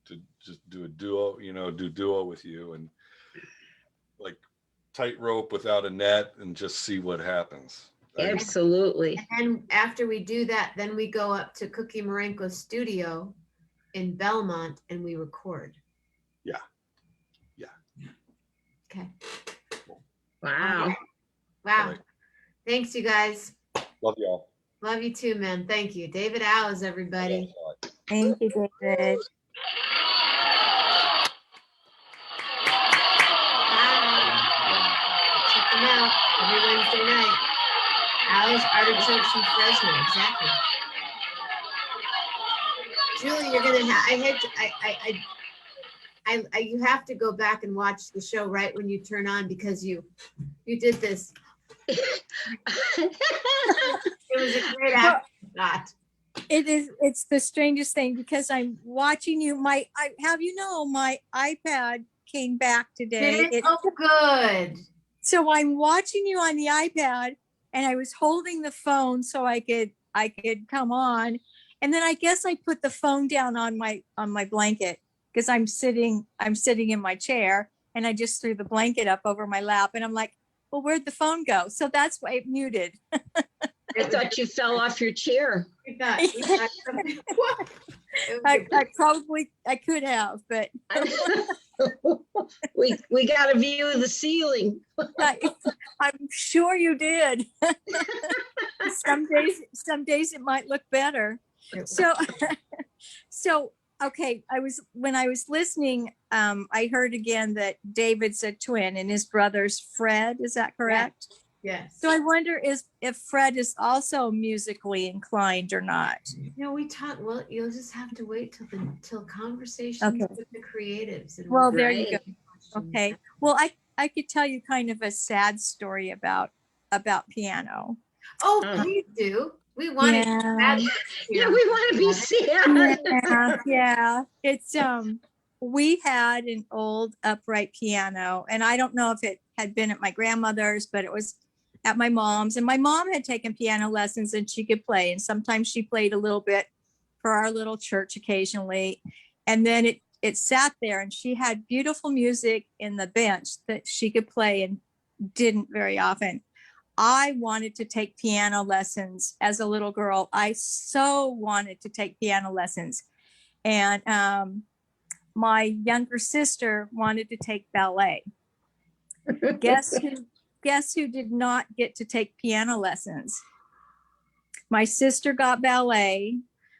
to just do a duo, do duo with you and like tightrope without a net and just see what happens. Absolutely. And after we do that, then we go up to Cookie Marenko's studio in Belmont and we record. Yeah. Okay. Wow. Right. Thanks, you guys. Love y'all. Love you too, man. Thank you. David Owes, everybody. Thank you, David. Check them out every Wednesday night. Owes Artichokes in Fresno. Exactly. Julie, you're gonna have. I hate. You have to go back and watch the show right when you turn on because you did this. It was a great afterthought. It's the strangest thing because I'm watching you. My iPad came back today. Oh, good. So I'm watching you on the iPad, and I was holding the phone so I could come on, and then I guess I put the phone down on my blanket because I'm sitting in my chair, and I just threw the blanket up over my lap, and I'm like, well, where'd the phone go? So that's why it muted. I thought you fell off your chair. We thought what? I could have, but we got a view of the ceiling. I'm sure you did. Some days it might look better. So okay, when I was listening, I heard again that David's a twin and his brother's Fred. Is that correct? Yes. So I wonder if Fred is also musically inclined or not. We talked. Well, you'll just have to wait till conversations with the creatives. And well, there you go. Okay. Well, I could tell you kind of a sad story about piano. Oh, please do. We want we want to be sad. Yeah. It's we had an old upright piano, and I don't know if it had been at my grandmother's, but it was at my mom's, and my mom had taken piano lessons and she could play, and sometimes she played a little bit for our little church occasionally, and then it sat there, and she had beautiful music in the bench that she could play and didn't very often. I wanted to take piano lessons as a little girl. I so wanted to take piano lessons, and my younger sister wanted to take ballet. Guess who did not get to take piano lessons? My sister got ballet.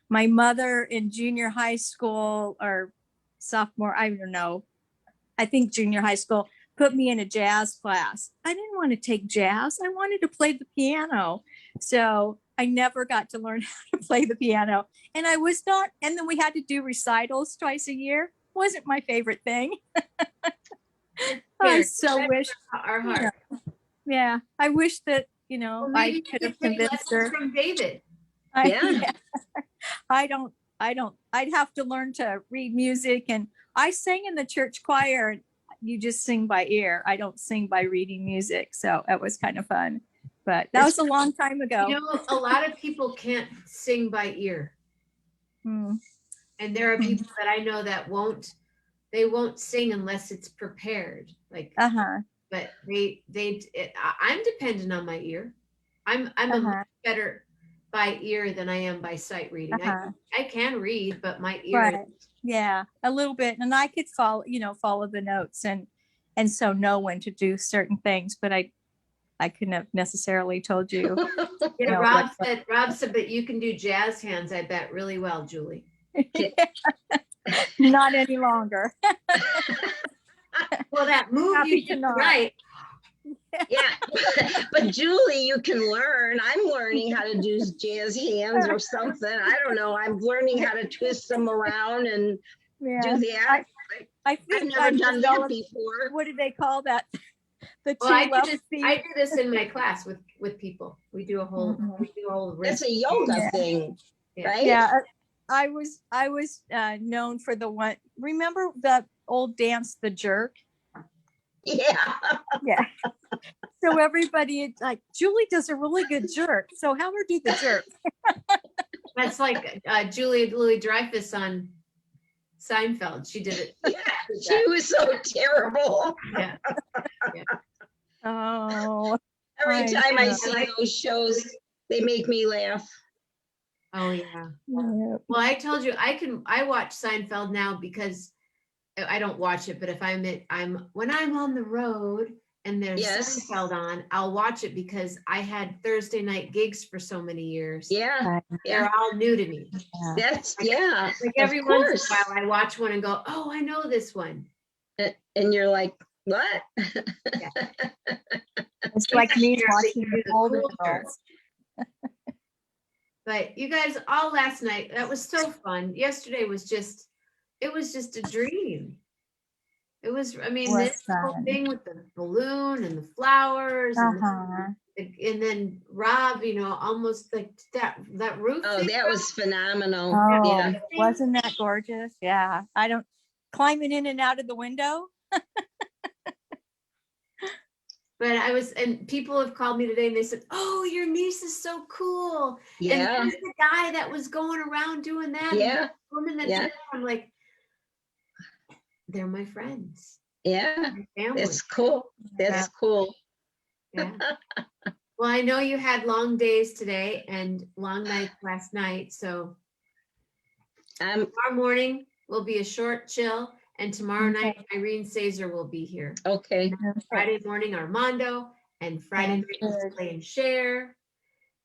My mother in junior high school or sophomore, I don't know, I think junior high school, put me in a jazz class. I didn't want to take jazz. I wanted to play the piano. So I never got to learn how to play the piano. And and then we had to do recitals twice a year. Wasn't my favorite thing. I so wish our heart. Yeah, I wish that I could have convinced her. From David. I don't. I'd have to learn to read music, and I sang in the church choir. You just sing by ear. I don't sing by reading music, so it was kind of fun. But that was a long time ago. A lot of people can't sing by ear, and there are people that I know that won't sing unless it's prepared. Like, but I'm dependent on my ear. I'm a much better by ear than I am by sight reading. I can read, but my ear. Right. Yeah, a little bit, and I could follow the notes and so know when to do certain things, but I couldn't have necessarily told you. Rob said, but you can do jazz hands, I bet, really well, Julie. Not any longer. Well, that move you did right. Yeah, but Julie, you can learn. I'm learning how to do jazz hands or something. I don't know. I'm learning how to twist them around and do that. I think I've never done that before. What do they call that? I do this in my class with people. We do a whole It's a yoga thing, right? Yeah. I was known for the one. Remember the old dance, the jerk? Yeah. Yeah. So everybody like, Julie does a really good jerk. So have her do the jerk. That's like Julie Louis-Dreyfus on Seinfeld. She did it. Yeah, she was so terrible. Yeah. Oh. Every time I see those shows, they make me laugh. Oh yeah. Well, I told you I watch Seinfeld now because I don't watch it, but if when I'm on the road and there's Seinfeld on, I'll watch it because I had Thursday night gigs for so many years. Yeah. They're all new to me. That's like every once in a while I watch one and go, oh, I know this one. And you're like, what? It's like me watching the older girls. But you guys all last night, that was so fun. Yesterday was just, it was just a dream. It was, I mean, Was this whole fun. thing with the balloon and the flowers Uh-huh. and then Rob, you know, almost like that roof Oh, thing. that was phenomenal. Oh, Yeah. wasn't that gorgeous? Yeah. I don't climbing in and out of the window. But I was, and people have called me today and they said, "Oh, your niece is so cool." And Yeah. there's the guy that was going around doing that. And Yeah. the woman that's Yeah. there. I'm like, they're my friends, Yeah. my family. That's cool. That's cool. Yeah. Well, I know you had long days today and long nights last night. So tomorrow morning will be a short chill. And tomorrow night, Irene Sazer will be here. Okay. Friday morning, Armando. And Friday night, Good. Play and Share.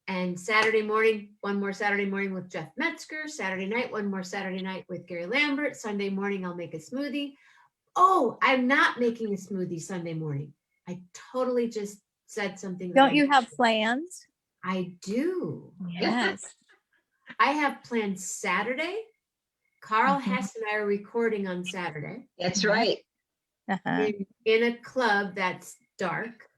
And Saturday morning, one more Saturday morning with Jeff Metzger. Saturday night, one more Saturday night with Gary Lambert. Sunday morning, I'll make a smoothie. Oh, I'm not making a smoothie Sunday morning. I totally just said something. Don't you have plans? I do. Yes. I have planned Saturday. Carl Mhm. Hess and I are recording on Saturday That's Yeah. right. Uh-huh. in a club that's dark.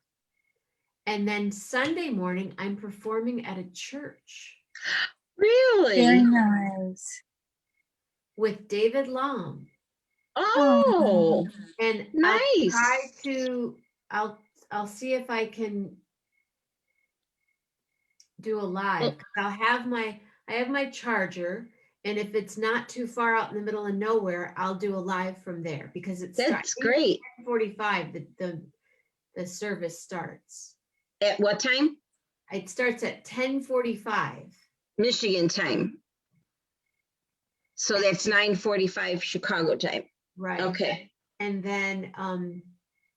And then Sunday morning, I'm performing at a church Very Really? nice. with David Long. Oh, And nice. I'll see if I can do a live. Well- 'Cause I have my charger, and if it's not too far out in the middle of nowhere, I'll do a live from there because it's That's great. 10:45. The service starts. At what time? It starts at 10:45. Michigan time. So that's 9:45 Chicago time. Right. Okay, And then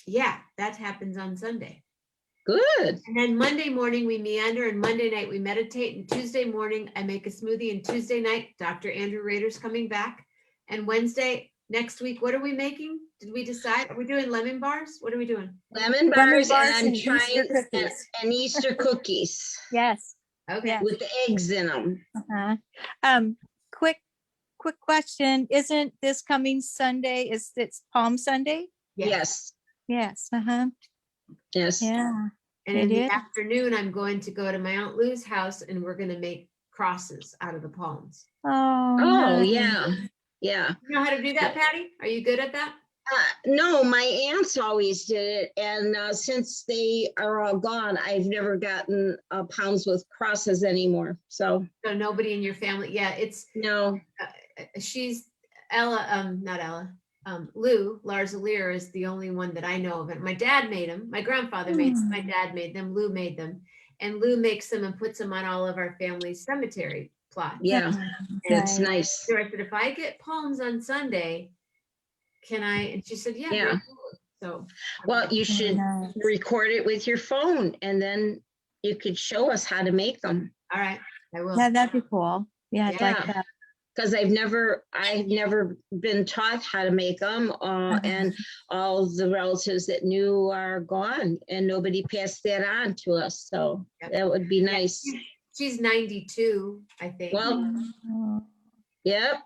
yeah, that happens on Sunday. good. And then Monday morning we meander, and Monday night we meditate, and Tuesday morning I make a smoothie, and Tuesday night Dr. Andrew Rader's coming back. And Wednesday next week, what are we making? Did we decide? Are we doing lemon bars? What are we doing? Lemon bars and I'm and Easter trying cookies. and Easter cookies Yes. Okay. Yeah. with the eggs in them. Uh-huh. Quick question. Isn't this coming Sunday? It's Palm Sunday? Yes, Yes. Uh-huh. yes. Yeah. And in It the is. afternoon, I'm going to go to my Aunt Lou's house, and we're going to make crosses out of the palms. Oh, Oh, nice. yeah, yeah. You know how to do that, Patty? Are you good at that? No, my aunts always did it. And since they are all gone, I've never gotten pounds with crosses anymore. So, So nobody in your family. Yeah, it's no. she's Ella, not Ella. Lou Larzalier is the only one that I know of. And my dad made them. My grandfather made them. My dad made them. Lou made them. And Lou makes them and puts them on all of our family's cemetery plots. Yeah, that's Right. nice. So I said, if I get palms on Sunday, can I? And she said, yeah. Yeah. very cool. So Well, you Very should nice. record it with your phone and then you could show us how to make them. all right, I will. Yeah, that'd be cool. Yeah, I'd like Yeah. that. Because I've never been taught how to make them, and all the relatives that knew are gone, and nobody passed that on to us. So Yep. that would be nice. She's 92, I think. Well, Oh, yep,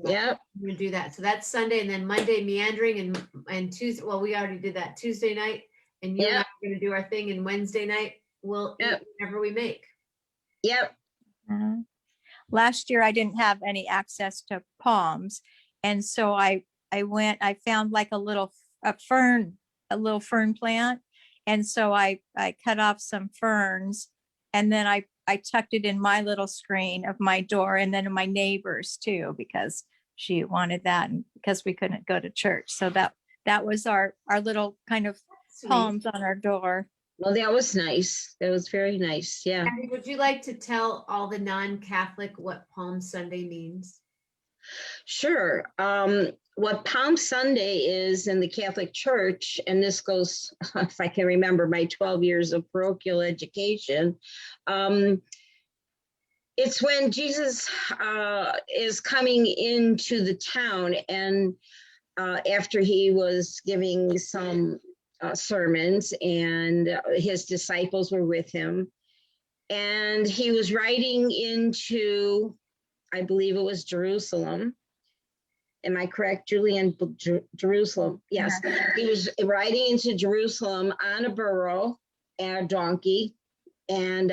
yep, I'm gonna do that. So that's Sunday, and then Monday meandering, and Tuesday. Well, we already did that Tuesday night, and you and I Yep. are gonna do our thing. And Wednesday night we'll Yep. eat whatever we make. yep. uh-huh. Last year I didn't have any access to palms. And so I found like a little fern plant. And so I cut off some ferns, and then I tucked it in my little screen of my door, and then in my neighbor's too, because she wanted that, and because we couldn't go to church. So that was our little kind of Sweet. palms on our door. Well, that was nice. That was very nice. Yeah. Patty, would you like to tell all the non-Catholic what Palm Sunday means? Sure. What Palm Sunday is in the Catholic Church, and this goes, if I can remember, my 12 years of parochial education. It's when Jesus is coming into the town, and after he was giving some sermons, and his disciples were with him. and he was riding into, I believe it was Jerusalem. Am I correct, Julian? Jerusalem. Yes. He was riding into Jerusalem on a burro and a donkey. And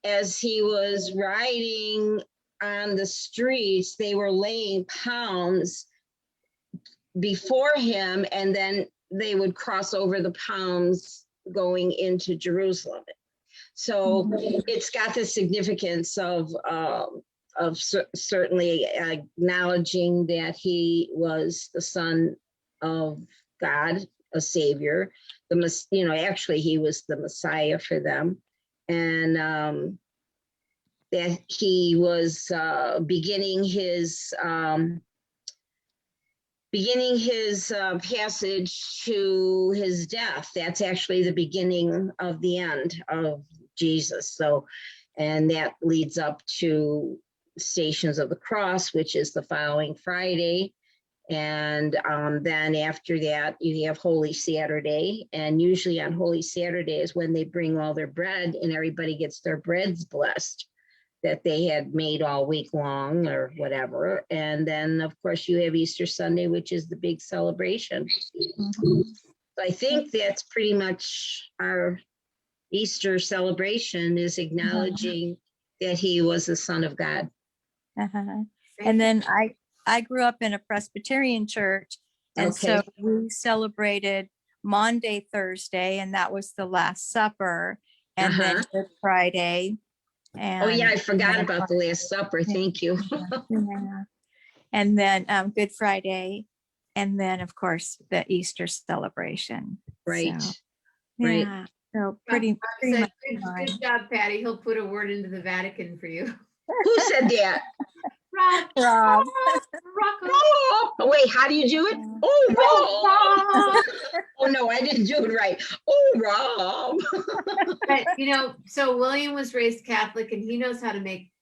as he was riding on the streets, they were laying pounds before him, and then they would cross over the pounds going into Jerusalem. So it's got the significance of certainly acknowledging that he was the Son of God, a Savior. Actually, he was the Messiah for them, and that he was beginning his passage to his death. That's actually the beginning of the end of Jesus. So, and that leads up to Stations of the Cross, which is the following Friday. And then after that, you have Holy Saturday. And usually on Holy Saturday is when they bring all their bread and everybody gets their breads blessed that they had made all week long or whatever. And then, of course, you have Easter Sunday, which is the big celebration. So I think that's pretty much our Easter celebration, is acknowledging that he was the Son of God. And then I grew up in a Presbyterian church, and so we celebrated Maundy, Thursday, and that was the Last Supper, and then Good Friday. And, oh yeah, I forgot about the Last Supper. Thank you. Yeah. And then Good Friday, and then of course the Easter celebration. Right. So, Right. yeah. So pretty much good job, Patty. He'll put a word into the Vatican for you. Who said that? Rob. Oh, wait, how do you do it? Oh, Rob. Oh no, I didn't do it right. Oh, Rob. But so William was raised Catholic, and he knows how to make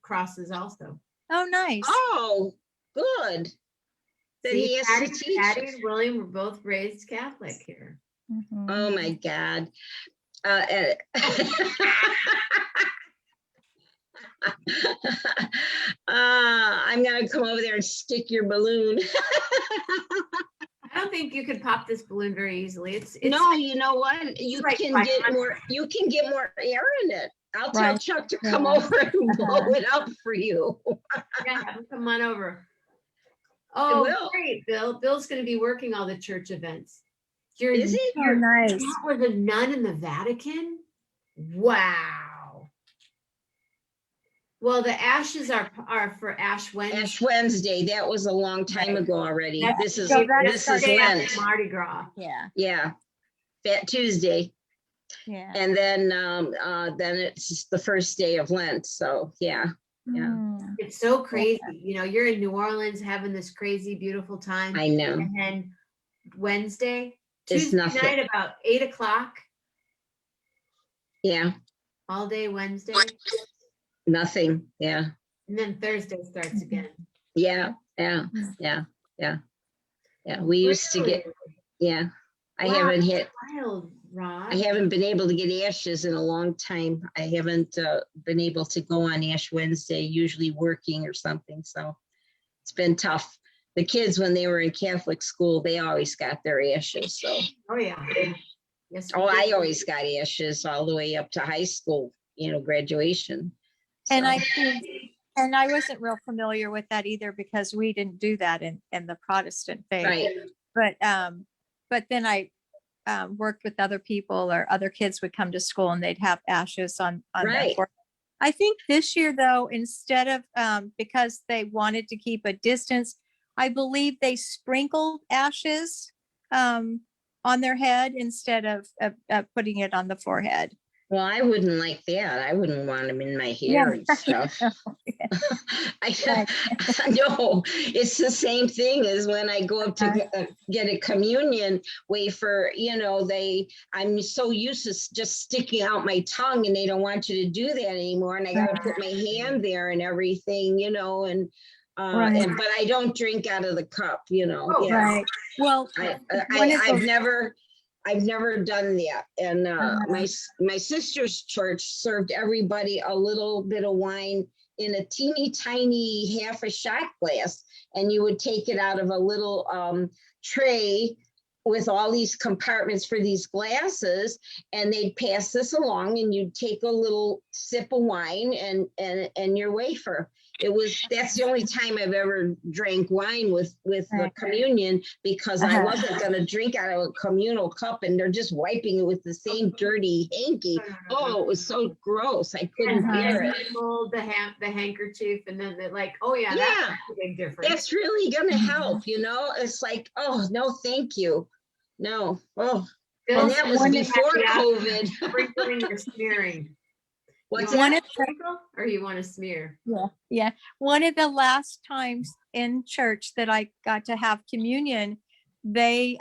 crosses also. Oh, nice. Oh, good. That he has to teach. Patty and William were both raised Catholic here. Oh my God. I'm gonna come over there and stick your balloon. I don't think you could pop this balloon very easily. It's no, you know what? You can get more air in it. I'll tell Chuck to come over and blow it up for you. Yeah, have him come on over. Oh, great, Bill. Bill's going to be working all the church events. Is he? Oh, nice. That was a nun in the Vatican? Wow. Well, the ashes are for Ash Wednesday. Ash Wednesday. That was a long time ago already. This is Lent. Mardi Gras. Yeah. Yeah. Fat Tuesday. Yeah. And then it's the first day of Lent. So yeah. Yeah. It's so crazy. You're in New Orleans having this crazy, beautiful time. I know. And then Tuesday night about 8:00. Yeah. All day Wednesday. Nothing. Yeah. And then Thursday starts again. Yeah. We used to get, I haven't hit. Wild, Rob. I haven't been able to get ashes in a long time. I haven't been able to go on Ash Wednesday, usually working or something. So it's been tough. The kids, when they were in Catholic school, they always got their ashes. So. Oh yeah. Yes. Oh, I always got ashes all the way up to high school, graduation. And I wasn't real familiar with that either, because we didn't do that in the Protestant faith. Right. But then I worked with other people, or other kids would come to school and they'd have ashes on their forehead. I think this year though, instead of because they wanted to keep a distance, I believe they sprinkled ashes on their head instead of putting it on the forehead. Well, I wouldn't like that. I wouldn't want them in my hair and stuff. No, it's the same thing as when I go up to get a communion wafer. I'm so used to just sticking out my tongue, and they don't want you to do that anymore. And I got to put my hand there and everything, and but I don't drink out of the cup, Right. Well, I've never done that. And my sister's church served everybody a little bit of wine in a teeny tiny half a shot glass. And you would take it out of a little tray with all these compartments for these glasses, and they'd pass this along, and you'd take a little sip of wine and your wafer. That's the only time I've ever drank wine with the communion, because I wasn't going to drink out of a communal cup, and they're just wiping it with the same dirty hanky. Oh, it was so gross. I couldn't bear it. Hold the handkerchief, and then they're like, oh yeah, Yeah, that's a big difference. that's really going to help, you know? It's like, oh, no, thank you. No. Oh, and that was before COVID. Sprinkling or smearing? What's One that? Or you want to smear? Yeah. One of the last times in church that I got to have communion, they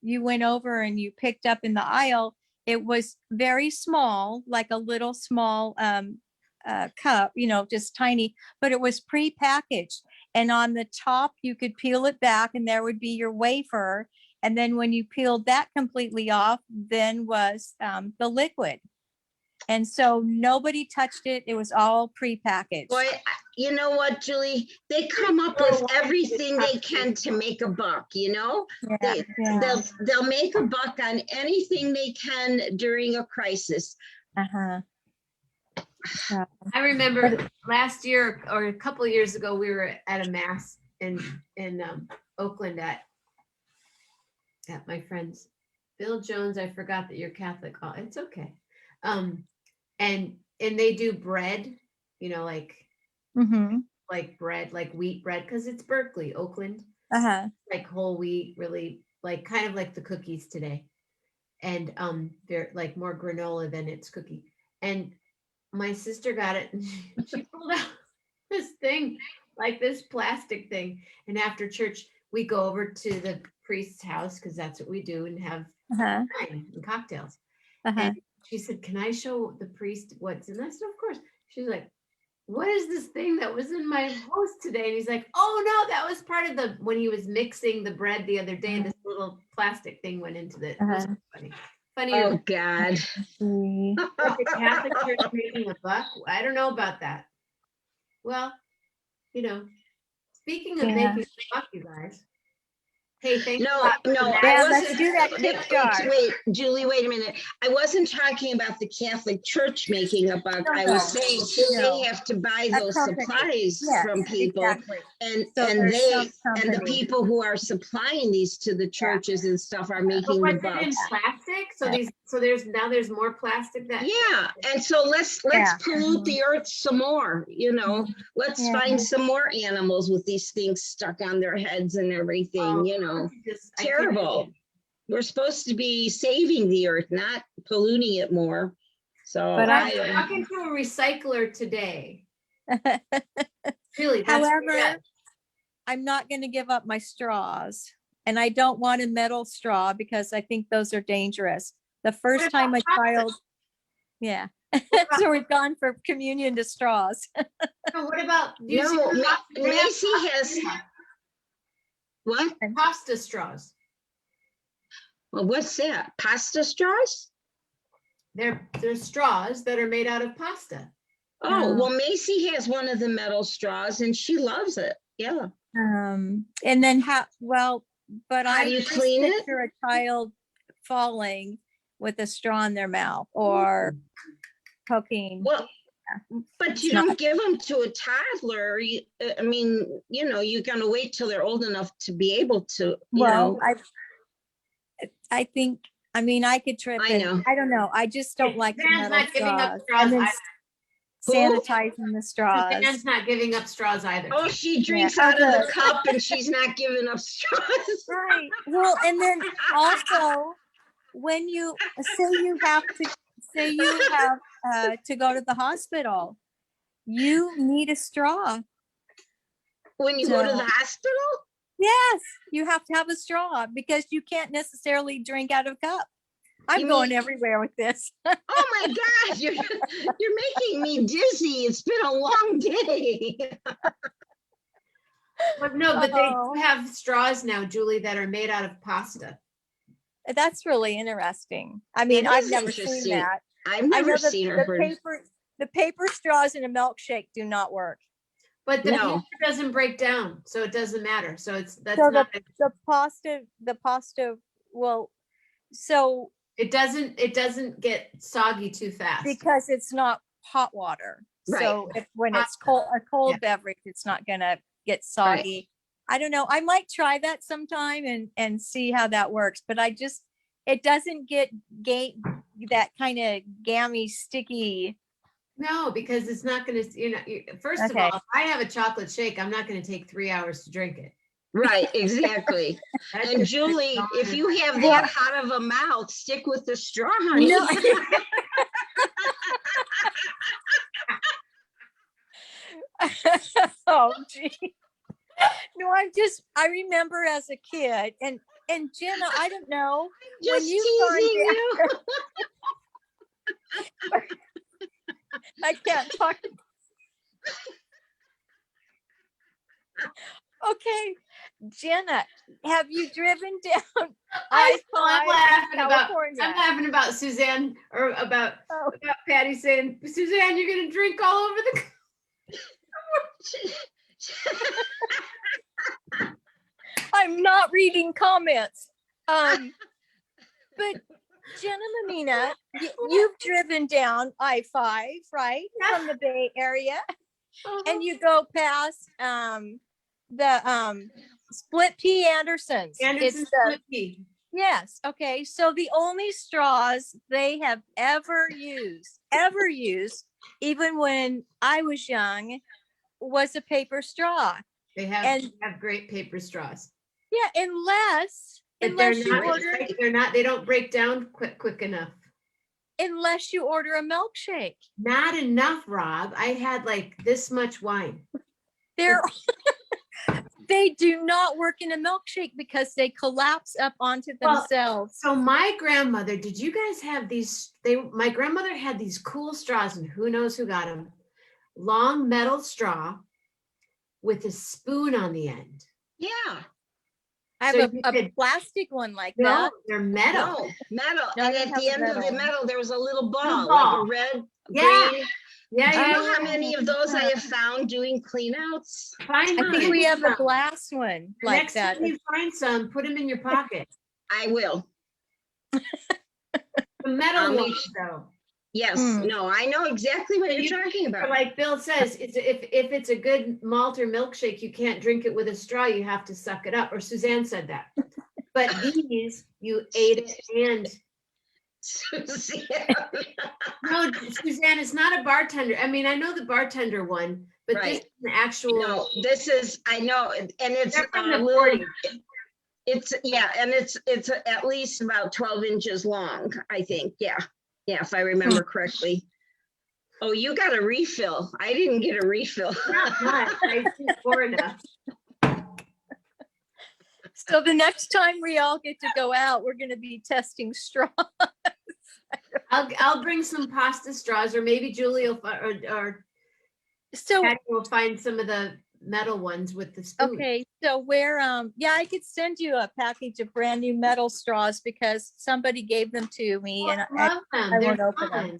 you went over and you picked up in the aisle. It was very small, like a little small cup, just tiny, but it was pre-packaged. And on the top, you could peel it back and there would be your wafer. And then when you peeled that completely off, then was the liquid. And so nobody touched it. It was all pre-packaged. Boy, you know what, Julie? They come up with everything they can to make a buck, you know? They'll make a buck on anything they can during a crisis. I remember last year or a couple of years ago, we were at a mass in Oakland at my friend's. Bill Jones, I forgot that you're Catholic. Oh, it's okay. And they do bread, like bread, like wheat bread, because it's Berkeley, Oakland, like whole wheat, really, like kind of like the cookies today. And they're like more granola than it's cookie. And my sister got it, and she pulled out this thing, like this plastic thing. And after church, we go over to the priest's house, because that's what we do, and have wine and cocktails. And she said, can I show the priest what's in this? Of course. She's like, what is this thing that was in my house today? And he's like, oh no, that was part of when he was mixing the bread the other day, and this little plastic thing went into the, funny. Oh God. The Catholic Church making a buck? I don't know about that. Well, speaking of making a buck, you guys. Hey, thanks a lot. No, yeah, let's do that tip jar. Wait, Julie, wait a minute. I wasn't talking about the Catholic Church making a buck. I was saying they have to buy those supplies from people, and the people who are supplying these to the churches and stuff are making the bucks. In plastic? So there's more plastic that. Yeah, and so let's pollute the earth some more. Let's find some more animals with these things stuck on their heads and everything. Terrible. We're supposed to be saving the earth, not polluting it more. So, but I'm talking to a recycler today. Really, however, I'm not going to give up my straws, and I don't want a metal straw because I think those are dangerous. The first time a child, so we've gone from communion to straws. So what about? Macy has. What? Pasta straws. Well, what's that? Pasta straws? They're straws that are made out of pasta. Oh, well, Macy has one of the metal straws and she loves it. Yeah. And then but how do you clean it? Picture a child falling with a straw in their mouth or poking. Well, but you don't give them to a toddler. I mean, you're going to wait till they're old enough to be able to, I think, I could trip. I know. I don't know. I just don't like the metal not giving straws. up straws. And then sanitizing the straws. Dan's not giving up straws either. Oh, she drinks out of the cup and she's not giving up straws. Right. Well, and then also when you have to go to the hospital, you need a straw. When you go to the hospital? Yes, you have to have a straw because you can't necessarily drink out of a cup. I'm going everywhere with this. Oh my gosh, you're making me dizzy. It's been a long day. But they have straws now, Julie, that are made out of pasta. That's really interesting. I mean, It I've is never seen interesting. that. I've I never know seen or heard. the paper straws in a milkshake do not work. But the No. paper doesn't break down, so it doesn't matter. So that's So not. the pasta will, so It doesn't get soggy too fast. because it's not hot water. Right. So when it's Pasta. a cold Yeah. beverage, it's not gonna get soggy. I don't know. I might try that sometime and see how that works. But it doesn't get that kind of gammy, sticky. No, because it's not going to, first of Okay. all, if I have a chocolate shake, I'm not going to take 3 hours to drink it. Right, exactly. That And just Julie, gets if on you and have on. that hot of a mouth, stick with the straw, honey. No. Oh, gee. No, I remember as a kid and Jenna, I don't know. Just you teasing you. I can't talk. Okay, Jenna, have you driven down I'm I-5 laughing about Suzanne or about Patty saying, Suzanne, you're going to drink all over the. I'm not reading comments. But Jenna Mammina, you've driven down I-5, right? Yeah. From the Bay Area. Uh-huh. And you go past the Split Pea Anderson's. Anderson's It's the, split pea. yes. Okay. So the only straws they have ever used, even when I was young, was a paper straw. They have great paper straws. Yeah, unless But they're you order they don't break down quick enough. unless you order a milkshake. Not enough, Rob. I had like this much wine. They do not work in a milkshake because they collapse up onto themselves. So my grandmother, did you guys have these? My grandmother had these cool straws, and who knows who got them? Long metal straw with a spoon on the end. Yeah. I have So a plastic one like No, that. they're metal. No, metal. No, And I at have the end of the metal. metal, there was a little ball, ball. like a red, Yeah. green. Yeah, Do you know yeah. how many of those I have found doing cleanouts? Find I think some. we have a glass one like Next that. time you find some, put them in your pocket. I will. The metal I'll make ones, though. Yes, Mm. no, I know exactly what you're talking about. Like Bill says, if it's a good malt or milkshake, you can't drink it with a straw. You have to suck it up. Or Suzanne said that. But these, you ate it and. Suzanne. No, Suzanne, it's not a bartender. I mean, I know the bartender one, but this Right. is an actual. No, this is, I know, and it's They're from a the little, 40s. it's, yeah, and it's at least about 12 inches long, I think. Yeah, if I remember correctly. Oh, you got a refill. I didn't get a refill. Not much. I think 4 enough. So the next time we all get to go out, we're going to be testing straws. I'll bring some pasta straws, or maybe Julie will or So Patty will find some of the metal ones with the spoon. okay, so where yeah, I could send you a package of brand new metal straws because somebody gave them to me Oh, and I love them. I They're won't open them. fun.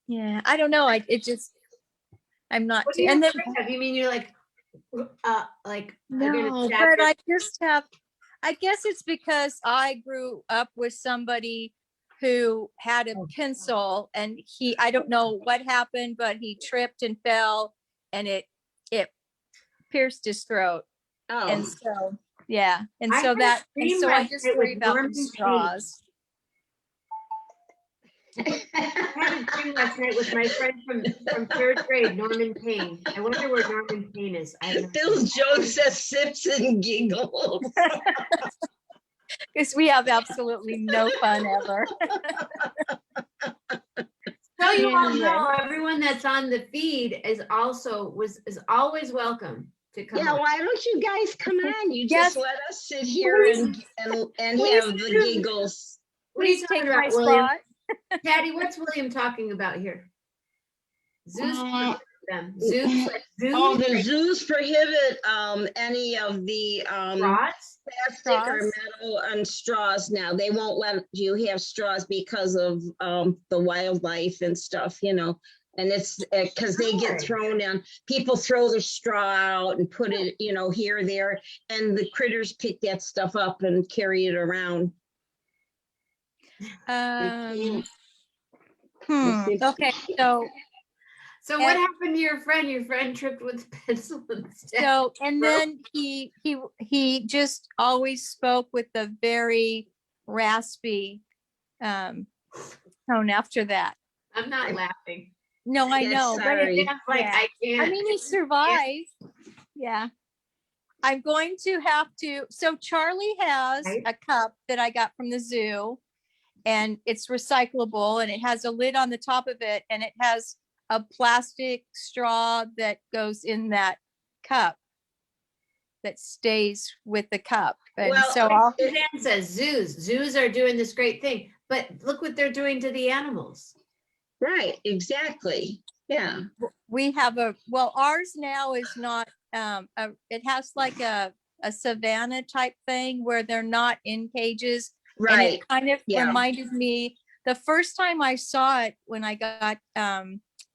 Yeah, I don't know. I'm not. What are you And then afraid of? You mean you're like they're gonna no, stab but your- I just have. I guess it's because I grew up with somebody who had a pencil, and I don't know what happened, but he tripped and fell, and it pierced his throat. And Oh, so, yeah. And I so had a that, and dream so I last just night worry with about Norman the Payne. straws. I had a dream last night with my friend from 3rd grade, Norman Payne. I wonder where Norman Payne is. I have no Bill's idea. joke says sips and giggles. Because we have absolutely no fun ever. So you all Anyway. know, everyone that's on the feed is always welcome to come. Yeah, on. why don't you guys come on? You Yes. just let us sit here and Please have the do. giggles. What are you Please talking take my about, William? spot. Patty, what's William talking about here? Zeus. them. Zoos, like Oh, zoos, the zoos prohibit any of the rods. plastic or Straws? metal and straws now. They won't let you have straws because of the wildlife and stuff, you know. And it's because they get Right. thrown in. People throw the straw out and put it, you know, here, there, and the critters pick that stuff up and carry it around. Um, seems- okay, so So what And- happened to your friend? Your friend tripped with a pencil instead. so and Bro- then he just always spoke with a very raspy tone after that. I'm not laughing. No, I Yes, know, but sorry. it, It's like yeah. I can't. I mean, he survived. Yeah. I'm going to have to. So Charlie has Right. a cup that I got from the zoo, and it's recyclable, and it has a lid on the top of it, and it has a plastic straw that goes in that cup that stays with the cup. And Well, so I'll, Suzanne says zoos are doing this great thing, but look what they're doing to the animals. Right, exactly. Yeah. we have well, ours now is not, it has like a savanna type thing where they're not in cages. And Right. it kind of Yeah. reminded me, the first time I saw it when I got,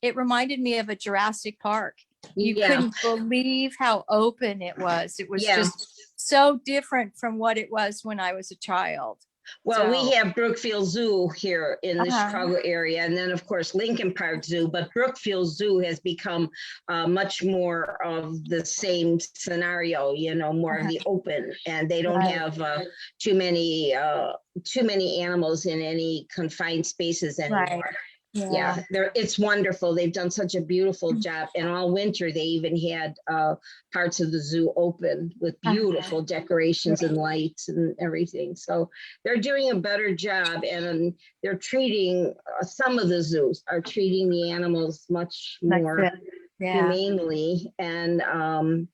it reminded me of a Jurassic Park. You Yeah. couldn't believe how open it was. It was Yeah. just so different from what it was when I was a child. Well, we So- have Brookfield Zoo here in the Uh-huh. Chicago area, and then of course Lincoln Park Zoo, but Brookfield Zoo has become much more of the same scenario, you know, more of the open, and they don't Right. have too many animals in any confined spaces anymore. Yeah, it's wonderful. They've done such a beautiful job. And all winter, they even had parts of the zoo open with beautiful decorations and lights and everything. So they're doing a better job, and they're treating, some of the zoos are treating the animals much more Yeah. humanely, and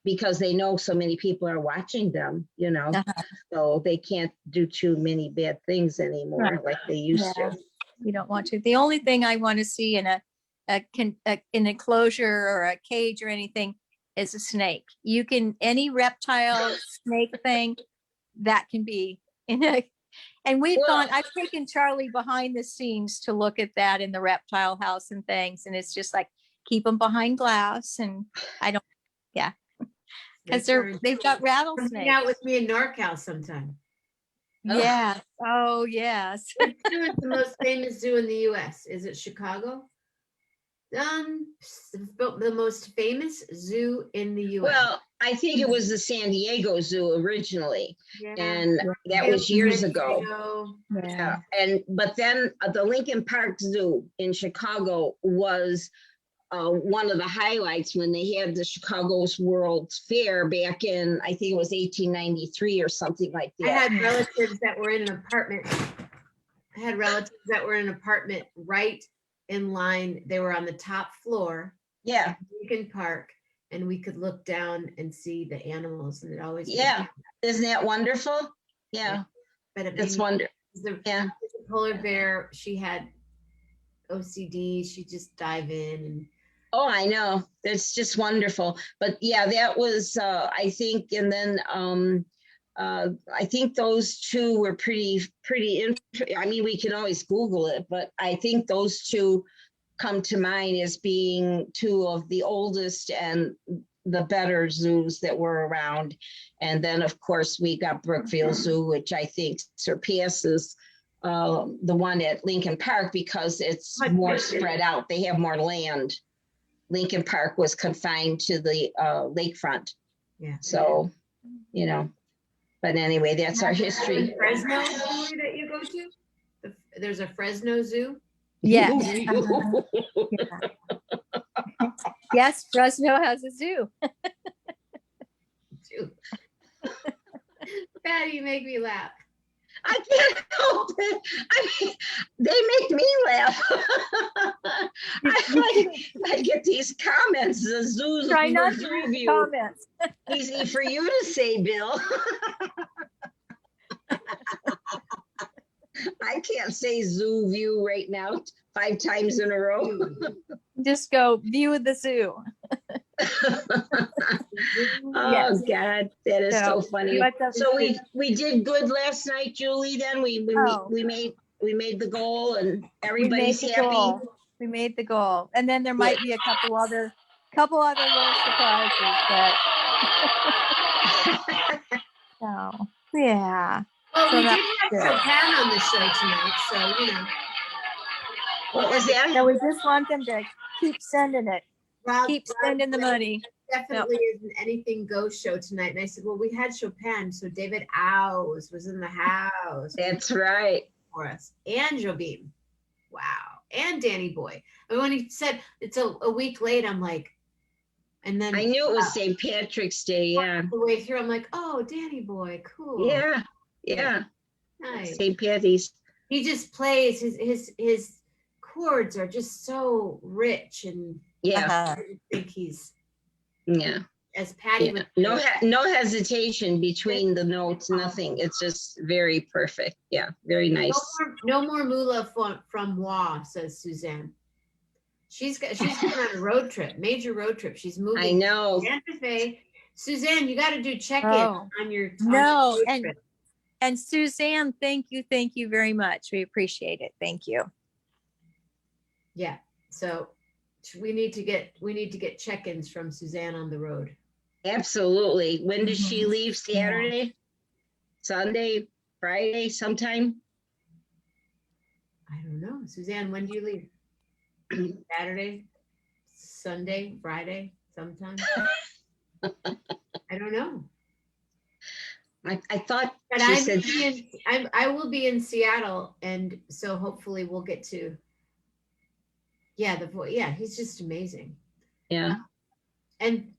because they know so many people are watching them, you know, Uh-huh. so they can't do too many bad things anymore Right. like they used Yeah. to. You don't want to. The only thing I want to see in an enclosure or a cage or anything is a snake. You can, any reptile, snake thing that can be in a, and I've taken Charlie behind the scenes to look at that in the reptile house and things. And it's just like, keep them behind glass. And I don't, because they've got Hang rattlesnakes. out with me in NorCal sometime. Yeah. Oh, yes. Which zoo is the most famous zoo in the U.S.? Is it Chicago? The most famous zoo in the U.S. Well, I think it was the San Diego Zoo originally, Yeah. and that was years ago. Yeah. But then the Lincoln Park Zoo in Chicago was one of the highlights when they had the Chicago's World's Fair back in, I think it was 1893 or something like I that. had relatives that were in an apartment. I had relatives that were in an apartment right in line. They were on the top floor, Yeah, Lincoln Park, and we could look down and see the animals. And it always yeah. Isn't that wonderful? Yeah, But it it's made me, wonderful. the Yeah. polar bear. She had OCD. She just dive in and. Oh, I know. It's just wonderful. But yeah, that was, I think, and then I think those two were pretty, I mean, we can always Google it, but I think those two come to mind as being two of the oldest and the better zoos that were around. And then, of course, we got Brookfield Zoo, which I think surpasses the one at Lincoln Park because it's more spread out. They have more land. Lincoln Park was confined to the lakefront. Yeah. So, you know, but anyway, that's our history. Fresno Zoo that you go to? There's a Fresno Zoo. Yes. Yes, Fresno has a zoo. Zoo. Patty, you make me laugh. I can't help it. I mean, they make me laugh. I get these comments. The zoo's Try not to zoo read view. comments. Easy for you to say, Bill. I can't say zoo view right now 5 times in a row. Just go view of the zoo. Oh Yes. God, that is so funny. but the- So we did good last night, Julie. Then Oh. we made the goal and we made everybody's the happy. goal. We made the goal. And then there might be a couple other little surprises, but so yeah. Well, So we that did have was good. Chopin on the show tonight, so you know. What was that? So we just want them to keep sending it. Rob, Keep spending the money. definitely isn't anything goes show tonight. And I said, well, we had Chopin, so David Owes was in the house That's right. for us, and Jobim. Wow, and Danny Boy. And when he said it's a week late, I'm like, and then I knew it was St. Patrick's Day. Yeah. the way through, I'm like, oh, Danny Boy, cool. Yeah. Yeah. Nice. St. Patty's. He just plays his chords are just so rich, and Yeah. Uh-huh. I think he's Yeah. as Patty Yeah. would No, say, no hesitation between the notes. Nothing. It's just very perfect. Yeah. Very nice. no more moolah from Wa, says Suzanne. She's going on a road trip, major road trip. She's moving. I know. Santa Fe. Suzanne, you got to do check-in Oh. on your No, road trip. And Suzanne, thank you very much. We appreciate it. Thank you. Yeah. So we need to get check-ins from Suzanne on the road. Absolutely. When does she Mhm. leave? Saturday? Sunday? Friday? Sometime? I don't know. Suzanne, when do you leave? Saturday, Sunday, Friday, sometime? I don't know. I thought But she said, I will be in Seattle, and so hopefully we'll get to. Yeah, he's just amazing. yeah. And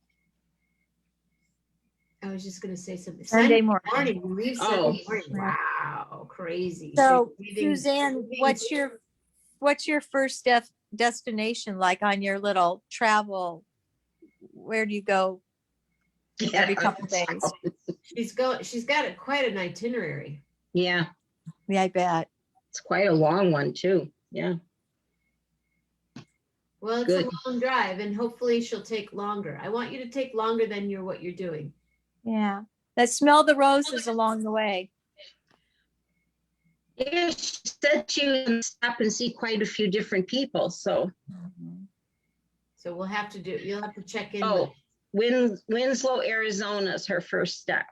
I was just gonna say something. Sunday morning. We leave Oh. Sunday morning. Wow, crazy. So She's leaving- Suzanne, leaving- what's your first destination like on your little travel? Where do you go every couple days? She's got quite an itinerary. Yeah. Yeah, I bet. It's quite a long one too. Yeah. Well, it's Good. a long drive, and hopefully she'll take longer. I want you to take longer than what you're doing. Yeah. Let's smell the roses along the way. Yeah, she said she would stop and see quite a few different people. So, So you'll have to check in. oh, Winslow, Arizona is her first stop.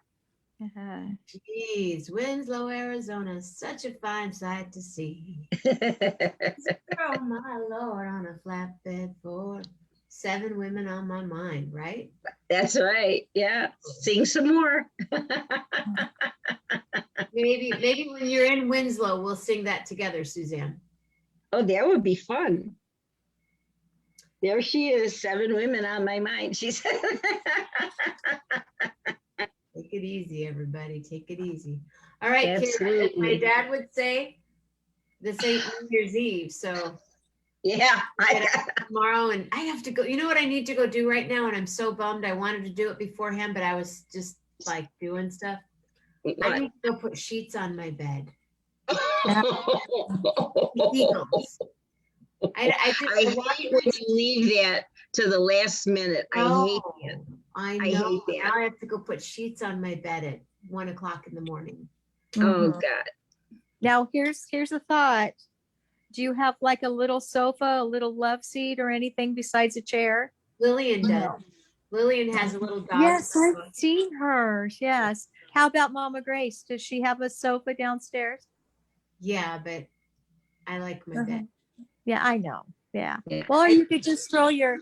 Uh-huh. Geez, Winslow, Arizona, such a fine sight to see. Oh my Lord, on a flatbed for 7 women on my mind, right? That's right. Yeah. Sing some more. Maybe when you're in Winslow, we'll sing that together, Suzanne. Oh, that would be fun. There she is, 7 women on my mind. She said, Take it easy, everybody. Take it easy. All right, Kira, as Absolutely. my dad would say, this ain't New Year's Eve, so yeah. tomorrow, and I have to go. You know what I need to go do right now? And I'm so bummed. I wanted to do it beforehand, but I was just like doing stuff. I need to go put sheets on my bed. Eagles. I hate when you leave that to the last minute. I hate that. I I know. hate that. Now I have to go put sheets on my bed at 1 o'clock in the morning. Oh, Mhm. God. Now here's a thought. Do you have like a little sofa, a little love seat, or anything besides a chair? Lillian does. No. Lillian has a little dog. Yes, sofa. I've seen her. Yes. How about Mama Grace? Does she have a sofa downstairs? Yeah, but I like my bed. Yeah, I know. Yeah. Yeah. Well, or you could just throw your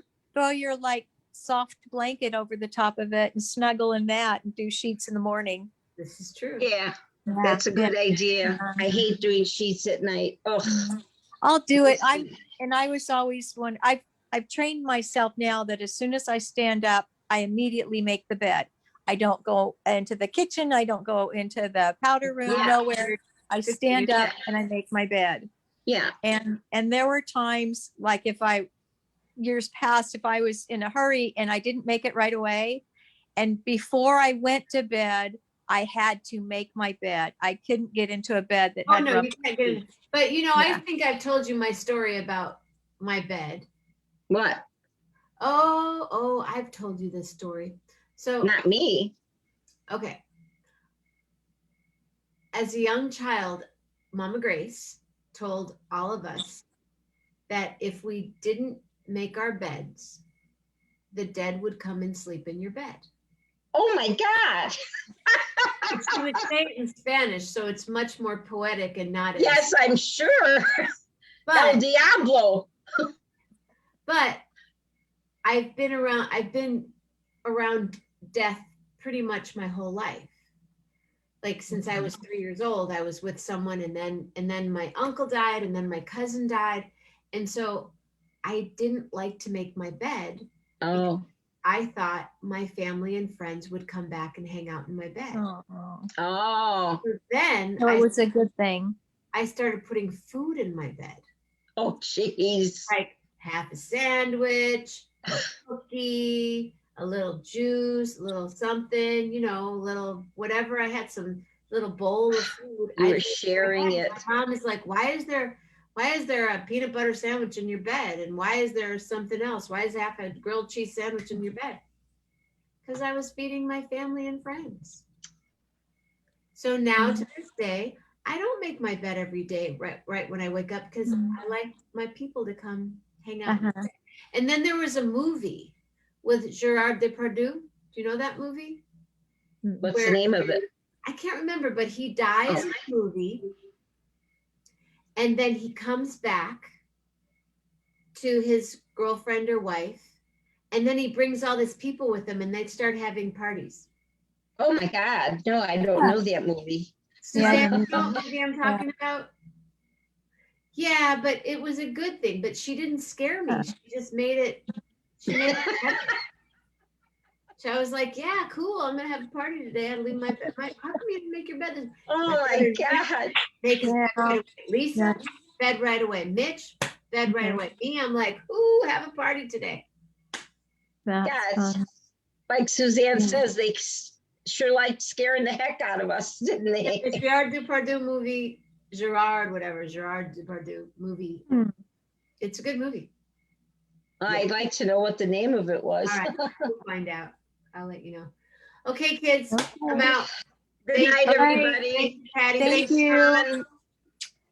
like soft blanket over the top of it and snuggle in that and do sheets in the morning. This is true. Yeah, Yeah, that's a good yeah. idea. I hate doing sheets at night. Oh, I'll do it. I was always one. I've trained myself now that as soon as I stand up, I immediately make the bed. I don't go into the kitchen. I don't go into the powder room. Yeah. Nowhere. I stand up and I make my bed. yeah. And there were times like years past, if I was in a hurry and I didn't make it right away, and before I went to bed, I had to make my bed. I couldn't get into a bed that Oh had no, rough you can't get it. But I Yeah. think I've told you my story about my bed. What? Oh, I've told you this story. So, Not me. okay. As a young child, Mama Grace told all of us that if we didn't make our beds, the dead would come and sleep in your bed. Oh my God. She would say it in Spanish, so it's much more poetic and not as. Yes, I'm sure. El But Diablo. but I've been around death pretty much my whole life. Like since I was 3 years old, I was with someone, and then my uncle died, and then my cousin died, and so I didn't like to make my bed. Oh. I thought my family and friends would come back and hang out in my bed. Oh. So then So it was a good thing. I started putting food in my bed, Oh, jeez. like half a sandwich, a cookie, a little juice, a little something, a little whatever. I had some little bowl of food. You were sharing it. My mom is like, why is there a peanut butter sandwich in your bed? And why is there something else? Why is half a grilled cheese sandwich in your bed? Because I was feeding my family and friends. So now to this day, I don't make my bed every day right when I wake up, because I like my people to come hang out. And then there was a movie with Gerard Depardieu. Do you know that movie? What's the name of it? I can't remember, but he dies in the movie, and then he comes back to his girlfriend or wife, and then he brings all these people with him, and they start having parties. Oh my God. No, I don't know that movie. Suzanne, you know what movie I'm talking about? Yeah, but it was a good thing. But she didn't scare me. She just made it. She made it happen. So I was like, "Yeah, cool. I'm gonna have a party today. I leave my bed. How come you didn't make your bed?" Oh my God. Make his bed right away. Lisa, bed right away. Mitch, bed right away. Me, I'm like, "Ooh, have a party today." Yes. Like Suzanne says, they sure liked scaring the heck out of us, didn't they? The Gerard Depardieu movie, Gerard Depardieu movie. It's a good movie. I'd like to know what the name of it was. All right, we'll find out. I'll let you know. Okay, kids, I'm out. Good night, everybody. Thank you, Patty. Thank you. John. Have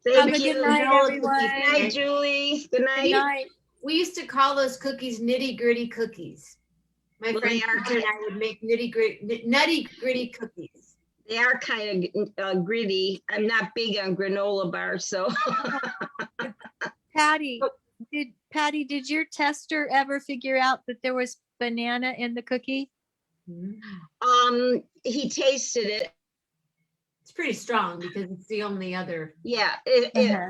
Thank a you. good night, Noah, everyone. Good night, Julie. Good night. Good night. We used to call those cookies nitty gritty cookies. My Well, friend they are Peter and I would make nutty gritty cookies. They are kind of gritty. I'm not big on granola bars, so. Patty, did your tester ever figure out that there was banana in the cookie? He tasted it. It's pretty strong because it's the only other. Yeah,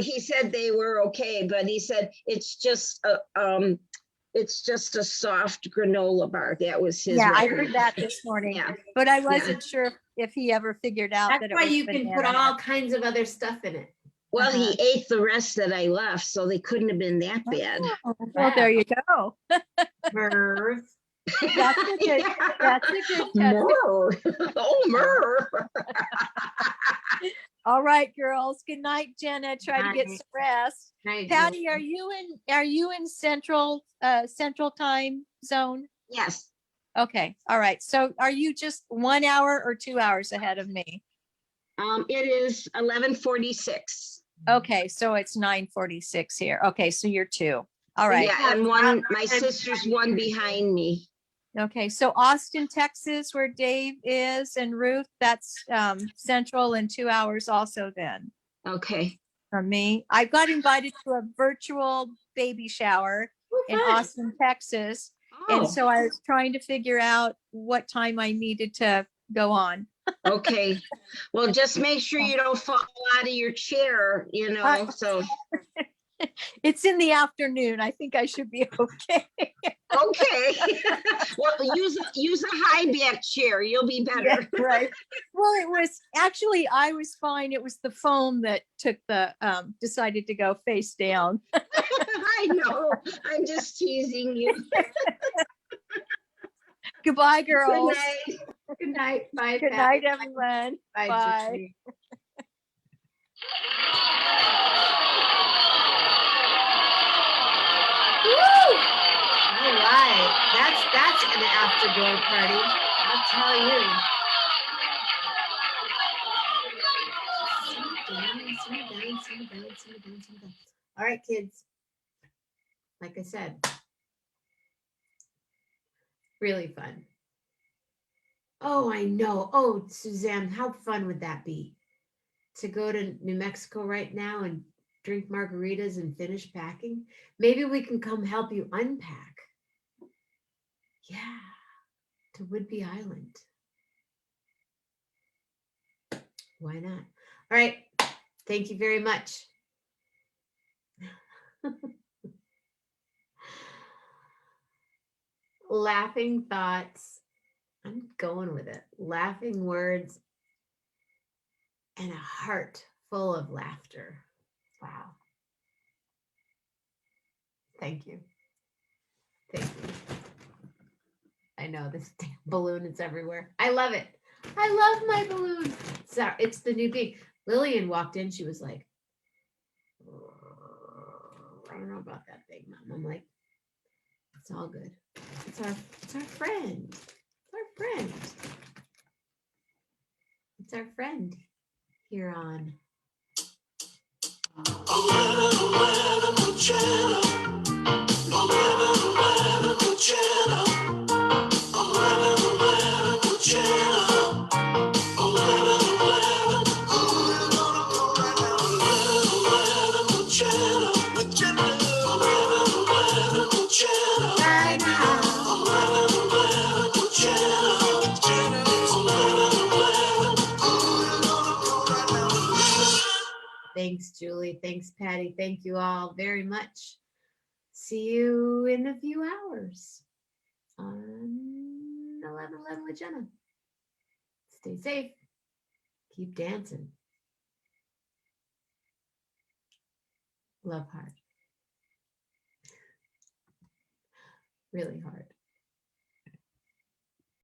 he said they were okay, but he said it's just a soft granola bar. That was his. Yeah, I record. heard that this morning. Yeah. But I wasn't sure if he ever figured out That's that it why was you can put banana. all kinds of other stuff in it. Well, he ate the rest that I left, so they couldn't have been that bad. Oh, well, there you go. Merv. That's a good tester. Myrrh. Oh, myrrh. All right, girls. Good night, Jenna. Try to get Night. some rest. Night, Patty, Jill. are you in central time zone? Yes. Okay. All right. So are you just 1 hour or 2 hours ahead of me? It is 11:46. Okay. So it's 9:46 here. Okay. So you're 2. All right. Yeah, and my sister's one behind me. Okay. So Austin, Texas, where Dave is and Ruth, that's central and 2 hours also then Okay. from me. I got invited to a virtual baby shower in fun. Austin, Texas. And so I was trying to figure out what time I needed to go on. Okay. Well, just make sure you don't fall out of your chair, so. It's in the afternoon. I think I should be okay. Okay. Well, use a high back chair. You'll be better. Yeah, right. Well, it was actually, I was fine. It was the phone that took decided to go face down. I know. I'm just teasing you. Goodbye, girls. Good night. Good night. Bye. Good Patty. night, everyone. Bye. Bye. Julie. Woo! That's an after-go party. I'll tell you. Simmer down. All right, kids. Like I said, really fun. Oh, I know. Oh, Suzanne, how fun would that be? To go to New Mexico right now and drink margaritas and finish packing? Maybe we can come help you unpack. Yeah, to Whidbey Island. Why not? All right. Thank you very much. Laughing thoughts. I'm going with it. Laughing words and a heart full of laughter. Wow. Thank you. Thank you. I know this damn balloon is everywhere. I love it. I love my balloon. It's the new big. Lillian walked in. She was like, I don't know about that thing, Mom. I'm like, it's all good. It's our friend. It's our friend. It's our friend here on. Thanks, Julie. Thanks, Patty. Thank you all very much. See you in a few hours on 11:11 with Jenna. Stay safe. Keep dancing. Love hard. Really hard.